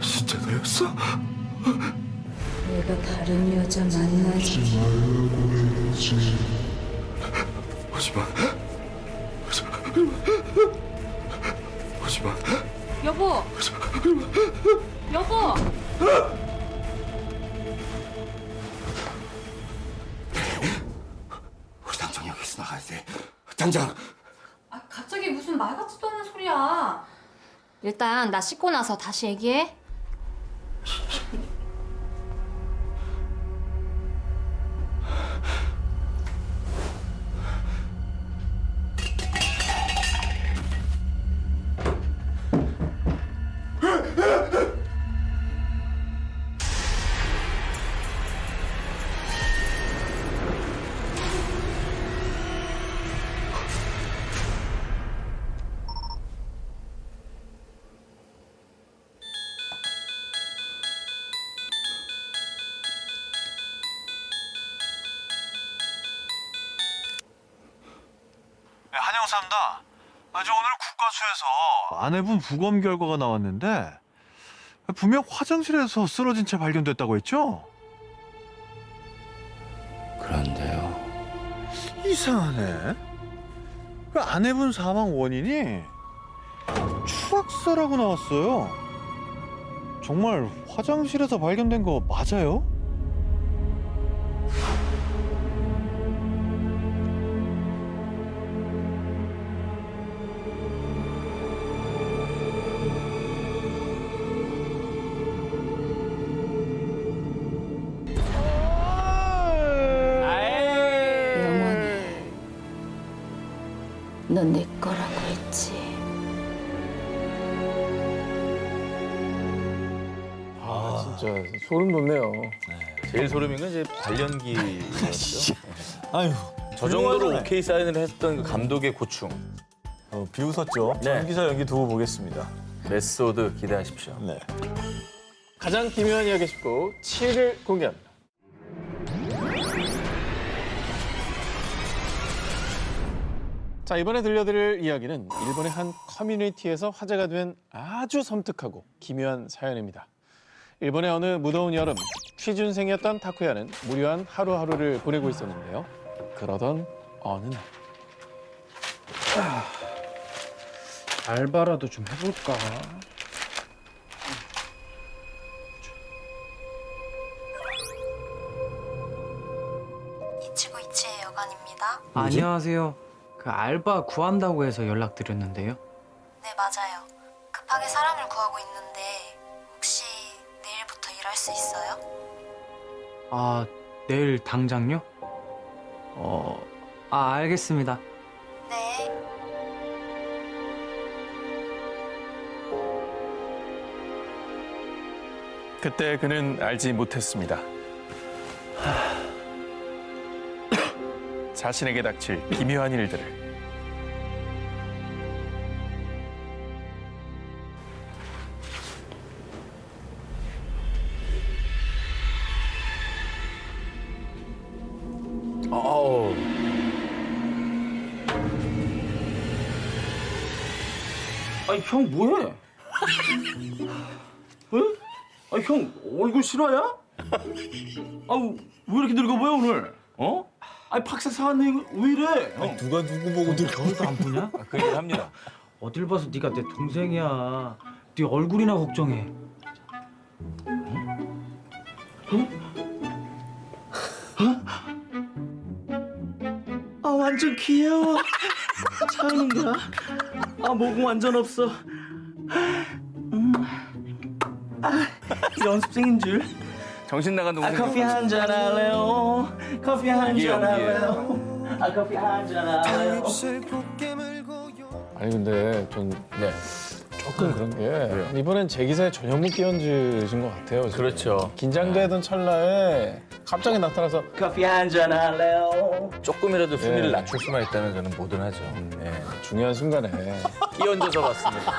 진짜 너였어? 내가 다른 여자 만나지 말라고 했지. 오지마. 오지마. 여보! 여보! 우리 당장 여기서 나가야 돼. 당장. 아, 갑자기 무슨 말 같지도 않은 소리야. 일단 나 씻고 나서 다시 얘기해. 네, 한영사입니다. 저 오늘 국가수에서 아내분 부검 결과가 나왔는데 분명 화장실에서 쓰러진 채 발견됐다고 했죠? 그런데요. 이상하네. 그 아내분 사망 원인이 추락사라고 나왔어요. 정말 화장실에서 발견된 거 맞아요? 영원히 넌 내 거라고 했지. 진짜 소름 돋네요. 제일 소름인 건 이제 발연기였죠. 아유, 저 정도로 훌륭하잖아요. 오케이 사인을 했던 그 감독의 고충. 비웃었죠. 네. 전기사 연기 두고 보겠습니다. 메소드 기대하십시오. 네. 가장 기묘한 이야기 19 7을 공개합니다. 자, 이번에 들려드릴 이야기는 일본의 한 커뮤니티에서 화제가 된 아주 섬뜩하고 기묘한 사연입니다. 일본의 어느 무더운 여름, 취준생이었던 타쿠야는 무료한 하루하루를 보내고 있었는데요. 그러던 어느 날. 알바라도 좀 해볼까? 이치고 이치의 여관입니다. 안녕하세요. 그 알바 구한다고 해서 연락드렸는데요. 네, 맞아요. 급하게 사람을 구하고 있는데 혹시 내일부터 일할 수 있어요? 아, 내일 당장요? 알겠습니다. 네. 그때 그는 알지 못했습니다. 자신에게 닥칠 기묘한 일들을. 아우. 아니 형 뭐해? 왜? 아니 형 얼굴 실화야? 아우 왜 이렇게 늙어 보여 오늘? 어? 아니 박사 사왔네 이거 왜 이래? 형. 누가 누구 보고 늘 너도 안 보냐? 그 얘기 합니다. 어딜 봐서 네가 내 동생이야. 네 얼굴이나 걱정해. 아 완전 귀여워. 차은인가? 아 모공 완전 없어. 연습생인 줄. 정신 나간 동생. 커피 한잔 할래요. 커피 한잔 할래요. 커피 한잔 할래요. 아니 근데 전 네. 조금 그런 게 이번엔 제 기사에 전현무 끼얹으신 것 같아요. 지금. 그렇죠. 긴장되던 찰나에 갑자기 나타나서 커피 한잔 할래요. 조금이라도 순위를 네. 낮출 수만 있다면 저는 뭐든 하죠. 네. 중요한 순간에 끼얹어서 봤습니다.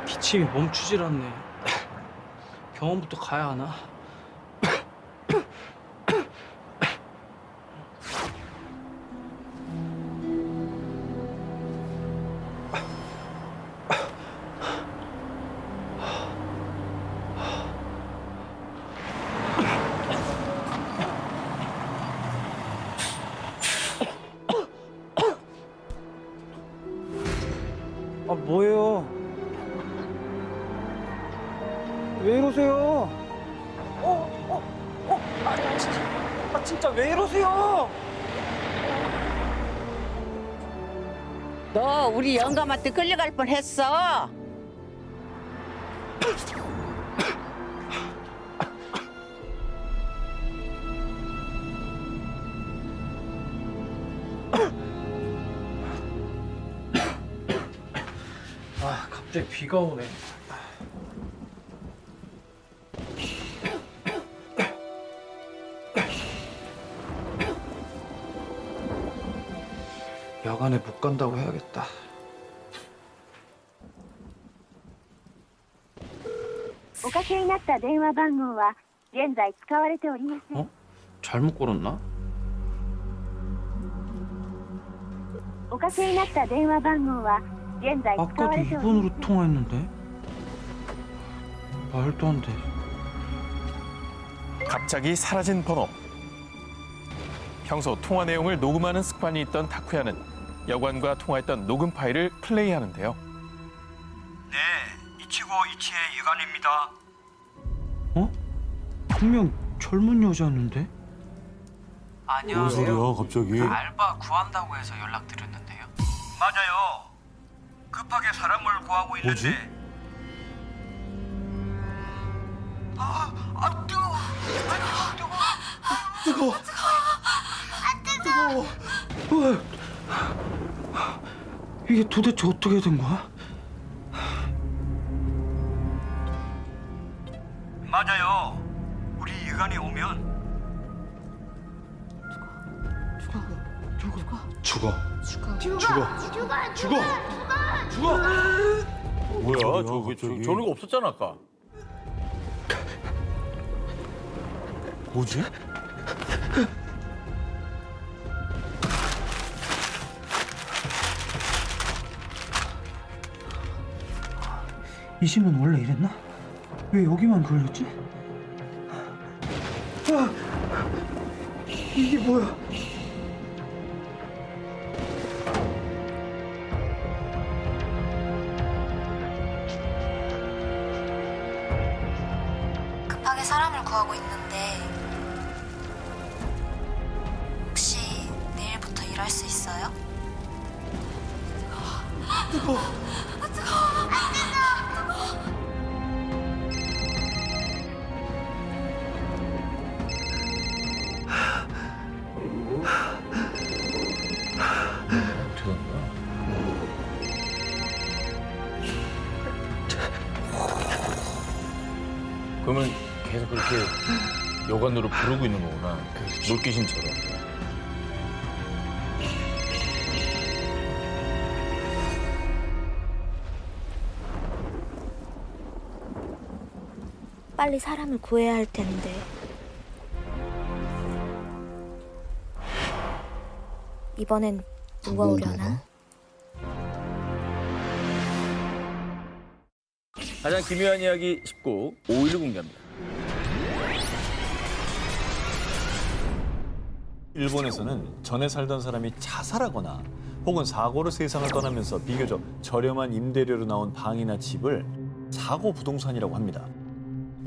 기침이 멈추질 않네. 병원부터 가야 하나? 뭐예요? 왜 이러세요? 진짜 왜 이러세요? 너 우리 영감한테 끌려갈 뻔했어. 갑자기 비가 오네. 야간에 못 간다고 해야겠다. おかけになった電話番号は現在使われておりません。 잘못 걸었나? おかけになった電話番号は現在使わ 아까도 れておりません。 2번으로 통화했는데? 말도 안 돼. 갑자기 사라진 번호. 평소 통화 내용을 녹음하는 습관이 있던 다쿠야는 여관과 통화했던 녹음 파일을 플레이하는데요. 네, 이치고 이치의 유관입니다. 분명 젊은 여자였는데? 뭔 소리야 갑자기? 알바 구한다고 해서 연락드렸는데요. 맞아요. 급하게 사람을 구하고 있는데. 뭐지? 이게 도대체 어떻게 된 거야? 맞아요. 우리 유관이 오면 뭐야? 저런 거 없었잖아 아까. 뭐지? 이 집은 원래 이랬나? 왜 여기만 걸렸지? 이게 뭐야? 급하게 사람을 구하고 있는데 혹시 내일부터 일할 수 있어요? 그러면 계속 그렇게 여관으로 부르고 있는 거구나. 물귀신처럼. 빨리 사람을 구해야 할 텐데. 이번엔 누가 오려나? 가장 기묘한 이야기 19, 5일 공개합니다. 일본에서는 전에 살던 사람이 자살하거나 혹은 사고로 세상을 떠나면서 비교적 저렴한 임대료로 나온 방이나 집을 사고 부동산이라고 합니다.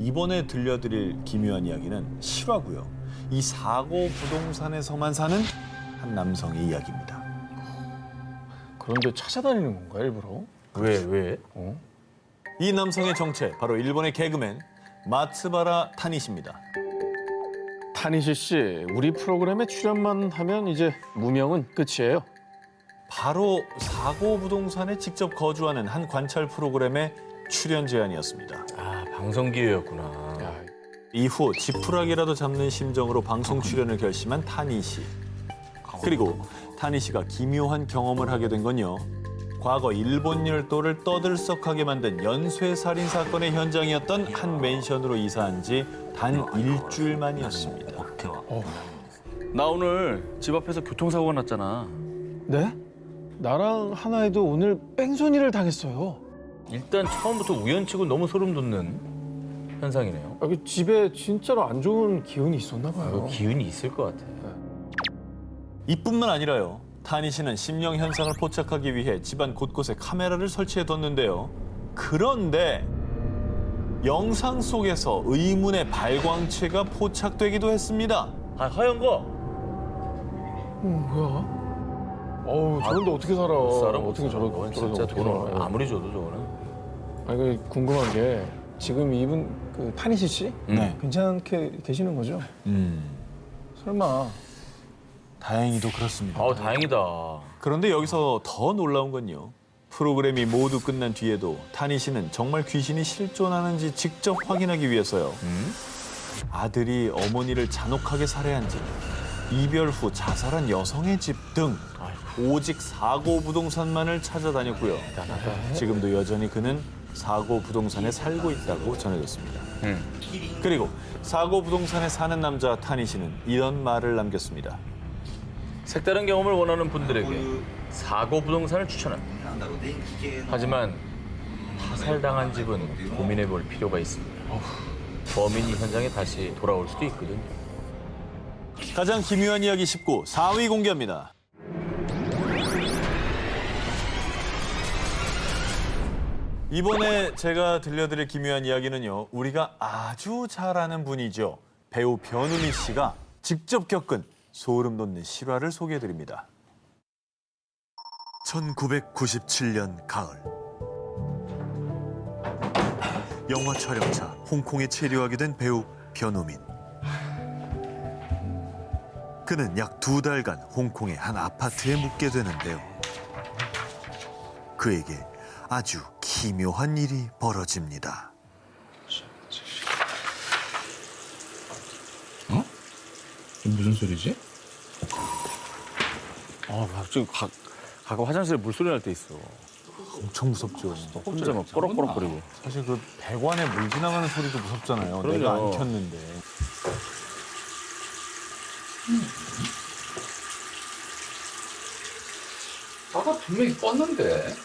이번에 들려드릴 기묘한 이야기는 실화고요. 이 사고 부동산에서만 사는 한 남성의 이야기입니다. 그런데 찾아다니는 건가 일부러? 왜? 이 남성의 정체, 바로 일본의 개그맨 마츠바라 타니시입니다. 타니시 씨, 우리 프로그램에 출연만 하면 이제 무명은 끝이에요. 바로 사고 부동산에 직접 거주하는 한 관찰 프로그램의 출연 제안이었습니다. 아, 방송 기회였구나. 이후 지푸라기라도 잡는 심정으로 방송 출연을 결심한 타니시. 그리고 타니시가 기묘한 경험을 하게 된 건요. 과거 일본 열도를 떠들썩하게 만든 연쇄살인 사건의 현장이었던 한 맨션으로 이사한 지 단 일주일 만이었습니다. 나 오늘 집 앞에서 교통사고가 났잖아. 네? 나랑 하나에도 오늘 뺑소니를 당했어요. 일단 처음부터 우연치고 너무 소름 돋는 현상이네요. 여기 집에 진짜로 안 좋은 기운이 있었나 봐요. 기운이 있을 것 같아. 이뿐만 아니라요. 타니 씨는 심령 현상을 포착하기 위해 집안 곳곳에 카메라를 설치해뒀는데요. 그런데 영상 속에서 의문의 발광체가 포착되기도 했습니다. 아, 하얀 거? 뭐야? 어우, 저런데 어떻게 살아? 어떻게 저런 진짜 어떻게 돈을 살아요? 아무리 줘도 저거는. 아니, 궁금한 게 지금 이분 그 타니시 씨? 네. 괜찮게 계시는 거죠? 설마. 다행히도 그렇습니다. 다행이다. 그런데 여기서 더 놀라운 건요. 프로그램이 모두 끝난 뒤에도 타니 씨는 정말 귀신이 실존하는지 직접 확인하기 위해서요. 아들이 어머니를 잔혹하게 살해한 집, 이별 후 자살한 여성의 집 등 오직 사고 부동산만을 찾아다녔고요. 지금도 여전히 그는 사고 부동산에 살고 있다고 전해졌습니다. 그리고 사고 부동산에 사는 남자 타니 씨는 이런 말을 남겼습니다. 색다른 경험을 원하는 분들에게 사고 부동산을 추천합니다. 하지만 타살당한 집은 고민해 볼 필요가 있습니다. 범인이 현장에 다시 돌아올 수도 있거든요. 가장 기묘한 이야기 19, 4위 공개합니다. 이번에 제가 들려드릴 기묘한 이야기는요. 우리가 아주 잘 아는 분이죠. 배우 변우미 씨가 직접 겪은 소름 돋는 실화를 소개해드립니다. 1997년 가을 영화 촬영차 홍콩에 체류하게 된 배우 변우민. 그는 약 2달간 홍콩의 한 아파트에 묵게 되는데요. 그에게 아주 기묘한 일이 벌어집니다. 무슨 소리지? 갑자기 가끔 화장실에 물소리 날 때 있어. 엄청 무섭죠. 혼자 막 뽀록뽀록거리고. 사실 그 배관에 물 지나가는 소리도 무섭잖아요. 그럼요. 내가 안 켰는데. 아까 분명히 껐는데.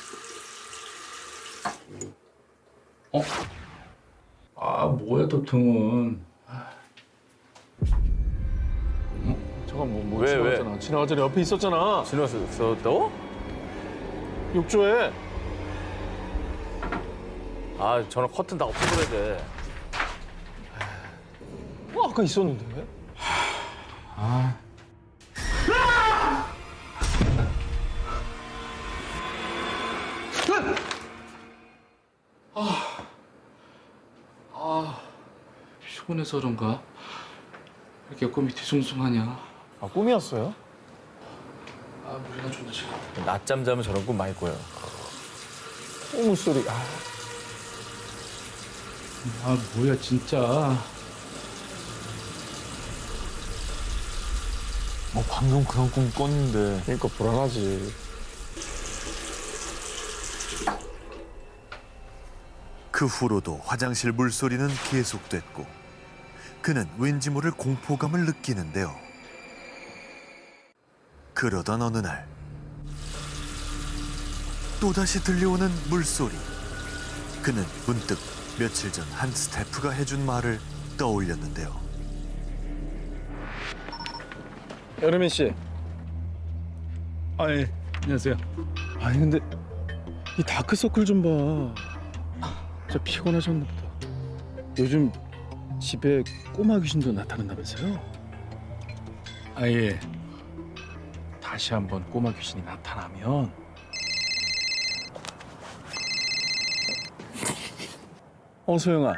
뭐야 도통은. 잠깐 뭐 왜? 지나갔잖아. 지나가자니 옆에 있었잖아. 지나갔었다고? 욕조에. 저는 커튼 다 없애버려야 돼. 아까 있었는데. 피곤해서 그런가? 왜 이렇게 꿈이 뒤숭숭하냐? 꿈이었어요? 물이나 좀 더 지금. 낮잠 자면 저런 꿈 많이 꿔요. 물소리. 뭐야 진짜. 방금 그런 꿈 꿨는데. 그러니까 불안하지. 그 후로도 화장실 물소리는 계속됐고 그는 왠지 모를 공포감을 느끼는데요. 그러던 어느 날 또다시 들려오는 물소리. 그는 문득 며칠 전 한 스태프가 해준 말을 떠올렸는데요. 여름인 씨. 예. 안녕하세요. 아니 근데 이 다크서클 좀 봐. 진짜 피곤하셨나 보다. 요즘 집에 꼬마 귀신도 나타난다면서요? 예. 다시 한번 꼬마 귀신이 나타나면 소영아.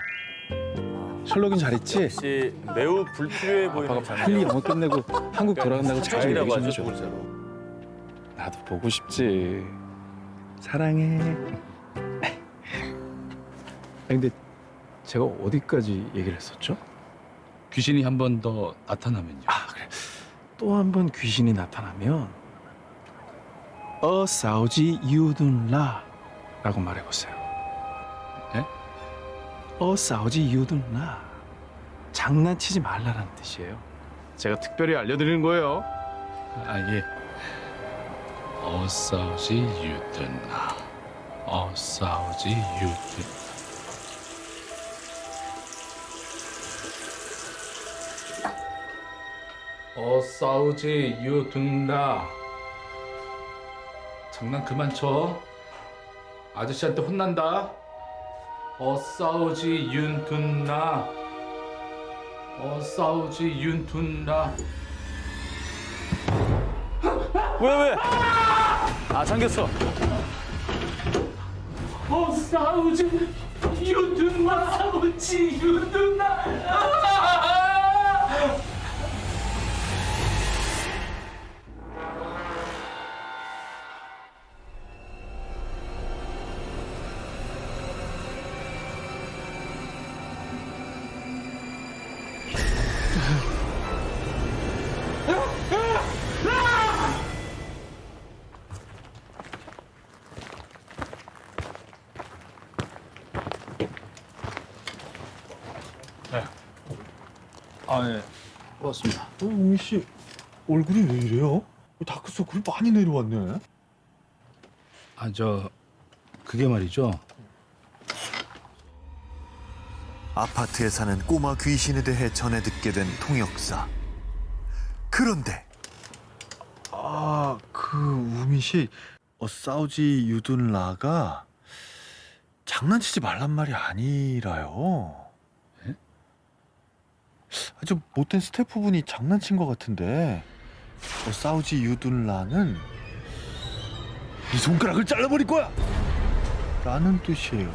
셜록인 잘했지? 역시 매우 불필요해 보이는 빨리 영어 끝내고 한국 돌아간다고 자주 얘기 사랑이라고 좀 하죠, 해줘. 두 글자로. 나도 보고 싶지. 사랑해. 근데 제가 어디까지 얘기를 했었죠? 귀신이 한 번 더 나타나면요. 그래. 또 한 번 귀신이 나타나면 싸우지 유둔라 라고 말해보세요. 네? 싸우지 유둔라. 장난치지 말라라는 뜻이에요. 제가 특별히 알려드리는 거예요. 아, 예. 싸우지 유든나. 싸우지 유든. 싸우지 유든나. 장난 그만 쳐. 아저씨한테 혼난다. 싸우지 윤둔나. 싸우지 윤둔나. 왜? 아, 잠겼어. 싸우지 윤둔나. 싸우지 윤둔나. 네. 고맙습니다. 우미 씨 얼굴이 왜 이래요? 다크서클이 많이 내려왔네. 그게 말이죠. 아파트에 사는 꼬마 귀신에 대해 전해 듣게 된 통역사. 그런데 우미 씨 싸우지 유둔라가 장난치지 말란 말이 아니라요. 아주 못된 스태프분이 장난친 것 같은데 싸우지 유둔라는 네 손가락을 잘라버릴 거야! 라는 뜻이에요.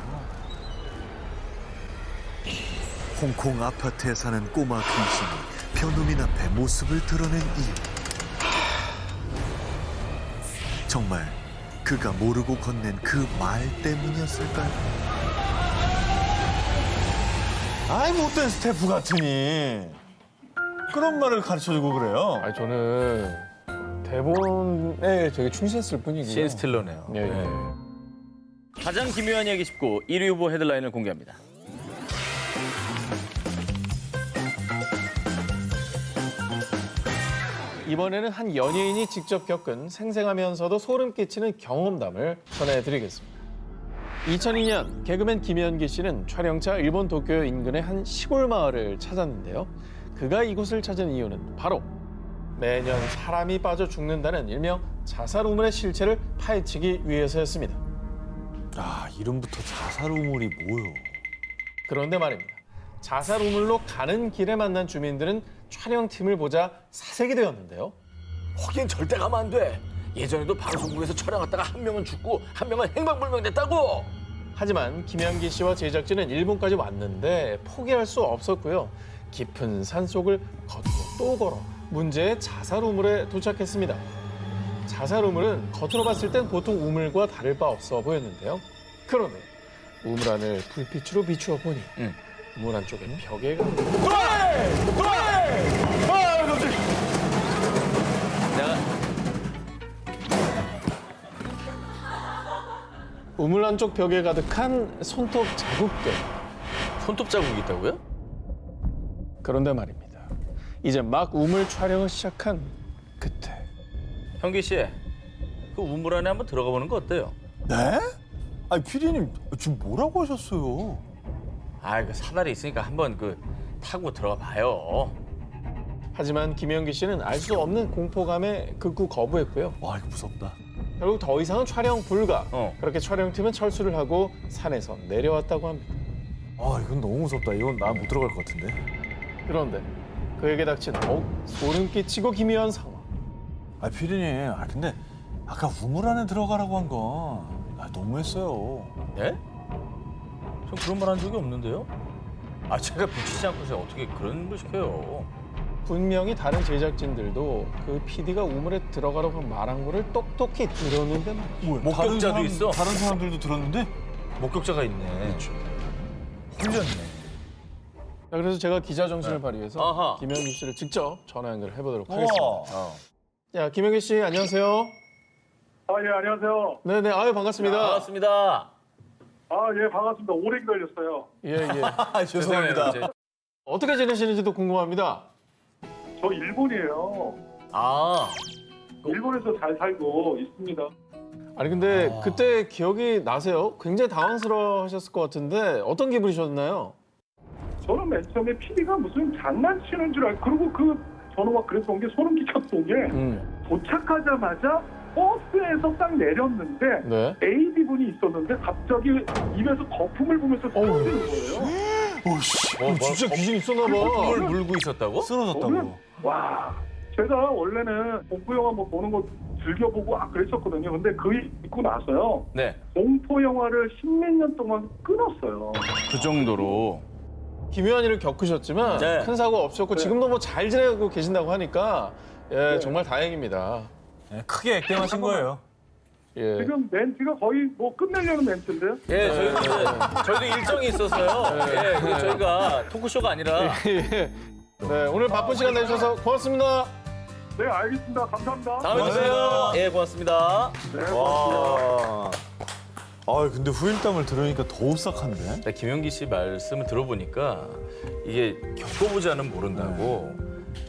홍콩 아파트에 사는 꼬마 귀신이 변호민 앞에 모습을 드러낸 이유. 정말 그가 모르고 건넨 그 말 때문이었을까요? 아이 못된 스태프 같으니 그런 말을 가르쳐주고 그래요. 아니 저는 대본에 되게 충실했을 뿐이고요. 신 스틸러네요. 예. 가장 기묘한 이야기 19 1위 후보 헤드라인을 공개합니다. 이번에는 한 연예인이 직접 겪은 생생하면서도 소름 끼치는 경험담을 전해드리겠습니다. 2002년 개그맨 김현기 씨는 촬영차 일본 도쿄 인근의 한 시골 마을을 찾았는데요. 그가 이곳을 찾은 이유는 바로 매년 사람이 빠져 죽는다는 일명 자살 우물의 실체를 파헤치기 위해서였습니다. 이름부터 자살 우물이 뭐요? 그런데 말입니다. 자살 우물로 가는 길에 만난 주민들은 촬영팀을 보자 사색이 되었는데요. 거긴 절대 가면 안 돼. 예전에도 방송국에서 촬영하다가 한 명은 죽고 한 명은 행방불명됐다고. 하지만 김현기 씨와 제작진은 일본까지 왔는데 포기할 수 없었고요. 깊은 산속을 걷고 또 걸어 문제의 자살 우물에 도착했습니다. 자살 우물은 겉으로 봤을 땐 보통 우물과 다를 바 없어 보였는데요. 그런데 우물 안을 불빛으로 비추어 보니 우물 안쪽에 벽에가 우물 안쪽 벽에 가득한 손톱 자국들. 손톱 자국이 있다고요? 그런데 말입니다. 이제 막 우물 촬영을 시작한 그때. 현기 씨, 그 우물 안에 한번 들어가 보는 거 어때요? 네? 아니 PD님 지금 뭐라고 하셨어요? 그 사다리 있으니까 한번 타고 들어가 봐요. 하지만 김현기 씨는 알 수 없는 공포감에 극구 거부했고요. 이거 무섭다. 결국 더 이상은 촬영 불가. 그렇게 촬영팀은 철수를 하고 산에서 내려왔다고 합니다. 이건 너무 무섭다. 이건 나 못 들어갈 것 같은데. 그런데 그에게 닥친 더욱 소름 끼치고 기묘한 상황. PD님, 근데 아까 우물 안에 들어가라고 한 건 너무했어요. 네? 전 그런 말 한 적이 없는데요? 제가 비치지 않고서 어떻게 그런 걸 시켜요? 분명히 다른 제작진들도 그 PD가 우물에 들어가라고 말한 거를 똑똑히 들었는데 말이죠. 목격자도 있어? 다른 사람들도 들었는데? 목격자가 있네. 그렇죠. 홀렸네. 그래서 제가 기자 정신을 발휘해서 김현기 씨를 직접 전화 연결을 해보도록 하겠습니다. 자, 김현기 씨 안녕하세요. 예, 안녕하세요. 네네, 아유, 반갑습니다. 반갑습니다. 예, 반갑습니다. 오래 기다렸어요. 예, 예. 죄송합니다. 이제- 어떻게 지내시는지도 궁금합니다. 저 일본이에요. 아, 일본에서 잘 살고 있습니다. 아니, 근데 그때 기억이 나세요? 굉장히 당황스러워 하셨을 것 같은데, 어떤 기분이셨나요? 저는 맨 처음에 PD가 무슨 장난치는 줄 알고, 그리고 저는 막 그랬던 게 소름 끼쳤던 게, 도착하자마자 버스에서 딱 내렸는데, 네. AD 분이 있었는데, 갑자기 입에서 거품을 부면서 쓰러지는 거예요. 오씨, 진짜 귀신 있었나 봐. 물 물고 있었다고? 저는, 와, 제가 원래는 공포 영화 뭐 보는 거 즐겨보고 그랬었거든요. 근데 그 있고 나서요. 네. 공포 영화를 십몇 년 동안 끊었어요. 그 정도로. 기묘한 일을 겪으셨지만 네. 큰 사고 없었고 지금도 뭐 잘 지내고 계신다고 하니까 정말 다행입니다. 크게 액땜하신 거예요. 예. 지금 멘트가 거의 뭐 끝내려는 멘트인데요. 예, 저희도 일정이 있어서요. 예, 그 저희가 토크쇼가 아니라. 예. 네, 오늘 바쁜 시간 내주셔서 고맙습니다. 네, 알겠습니다. 감사합니다. 다음에 뵙세요. 예, 고맙습니다. 네, 고맙습니다. 와. 근데 후일담을 들으니까 더 오싹한데? 네, 김용기 씨 말씀을 들어보니까 이게 겪어보지 않으면 모른다고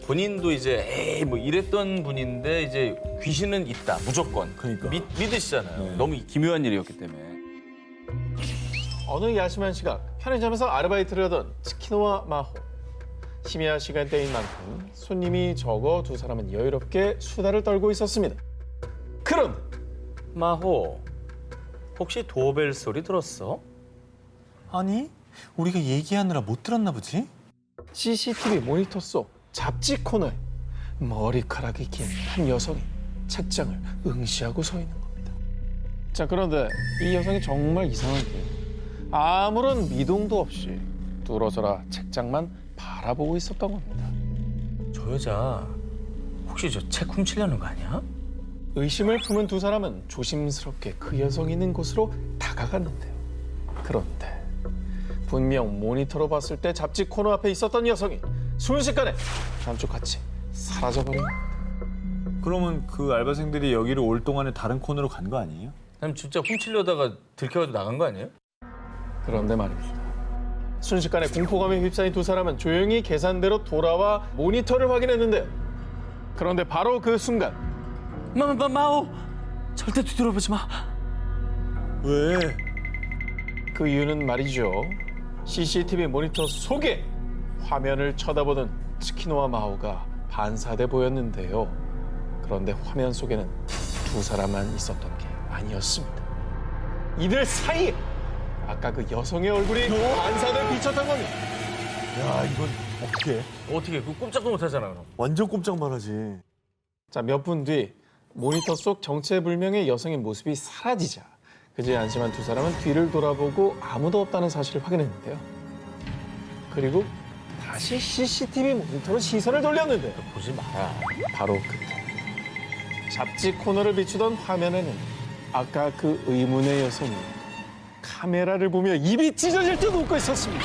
본인도 이제 에이 뭐 이랬던 분인데 이제 귀신은 있다 무조건 그러니까. 믿으시잖아요. 너무 기묘한 일이었기 때문에. 어느 야심한 시각 편의점에서 아르바이트를 하던 치키노와 마호. 심야 시간대인 만큼 손님이 적어 두 사람은 여유롭게 수다를 떨고 있었습니다. 그런데 마호, 혹시 도벨 소리 들었어? 아니, 우리가 얘기하느라 못 들었나 보지? CCTV 모니터 속 잡지 코너에 머리카락이 긴 한 여성이 책장을 응시하고 서 있는 겁니다. 자, 그런데 이 여성이 정말 이상한 게 아무런 미동도 없이 뚫어져라 책장만 바라보고 있었던 겁니다. 저 여자 혹시 저 책 훔치려는 거 아니야? 의심을 품은 두 사람은 조심스럽게 그 여성이 있는 곳으로 다가갔는데요. 그런데 분명 모니터로 봤을 때 잡지 코너 앞에 있었던 여성이 순식간에 감쪽같이 사라져버린 겁니다. 그러면 그 알바생들이 여기를 올 동안에 다른 코너로 간 거 아니에요? 그럼 진짜 훔치려다가 들켜가지고 나간 거 아니에요? 그런데 말입니다. 순식간에 공포감에 휩싸인 두 사람은 조용히 계산대로 돌아와 모니터를 확인했는데요. 그런데 바로 그 순간 마오! 절대 뒤돌아보지 마. 왜? 그 이유는 말이죠. CCTV 모니터 속에 화면을 쳐다보던 치키노와 마오가 반사돼 보였는데요. 그런데 화면 속에는 두 사람만 있었던 게 아니었습니다. 이들 사이에 아까 그 여성의 얼굴이 반사돼 비쳤던 겁니다. 야, 이건 어떻게? 어떻게? 그 꼼짝도 못 하잖아, 그럼. 완전 꼼짝만 하지. 자, 몇 분 뒤 모니터 속 정체불명의 여성의 모습이 사라지자 그제 안심한 두 사람은 뒤를 돌아보고 아무도 없다는 사실을 확인했는데요. 그리고 다시 CCTV 모니터로 시선을 돌렸는데 보지 마라. 바로 그때 잡지 코너를 비추던 화면에는 아까 그 의문의 여성이 카메라를 보며 입이 찢어질 듯 웃고 있었습니다.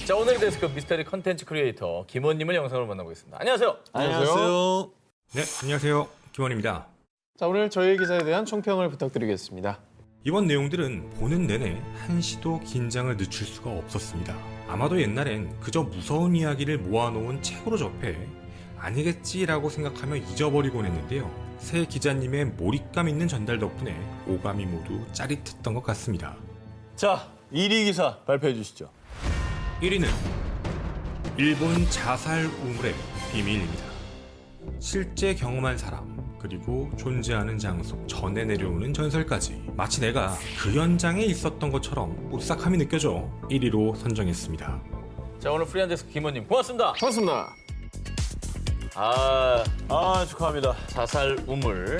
자, 오늘 데스크 미스터리 컨텐츠 크리에이터 김원님을 영상으로 만나보겠습니다. 안녕하세요. 안녕하세요. 네, 안녕하세요. 김원입니다. 자, 오늘 저희 기사에 대한 총평을 부탁드리겠습니다. 이번 내용들은 보는 내내 한시도 긴장을 늦출 수가 없었습니다. 아마도 옛날엔 그저 무서운 이야기를 모아놓은 책으로 접해 아니겠지라고 생각하며 잊어버리곤 했는데요. 새 기자님의 몰입감 있는 전달 덕분에 오감이 모두 짜릿했던 것 같습니다. 자, 1위 기사 발표해 주시죠. 1위는 일본 자살 우물의 비밀입니다. 실제 경험한 사람, 그리고 존재하는 장소, 전해 내려오는 전설까지 마치 내가 그 현장에 있었던 것처럼 오싹함이 느껴져 1위로 선정했습니다. 자, 오늘 프리한 데스크 김원님 고맙습니다. 고맙습니다. 아, 축하합니다. 자살 우물.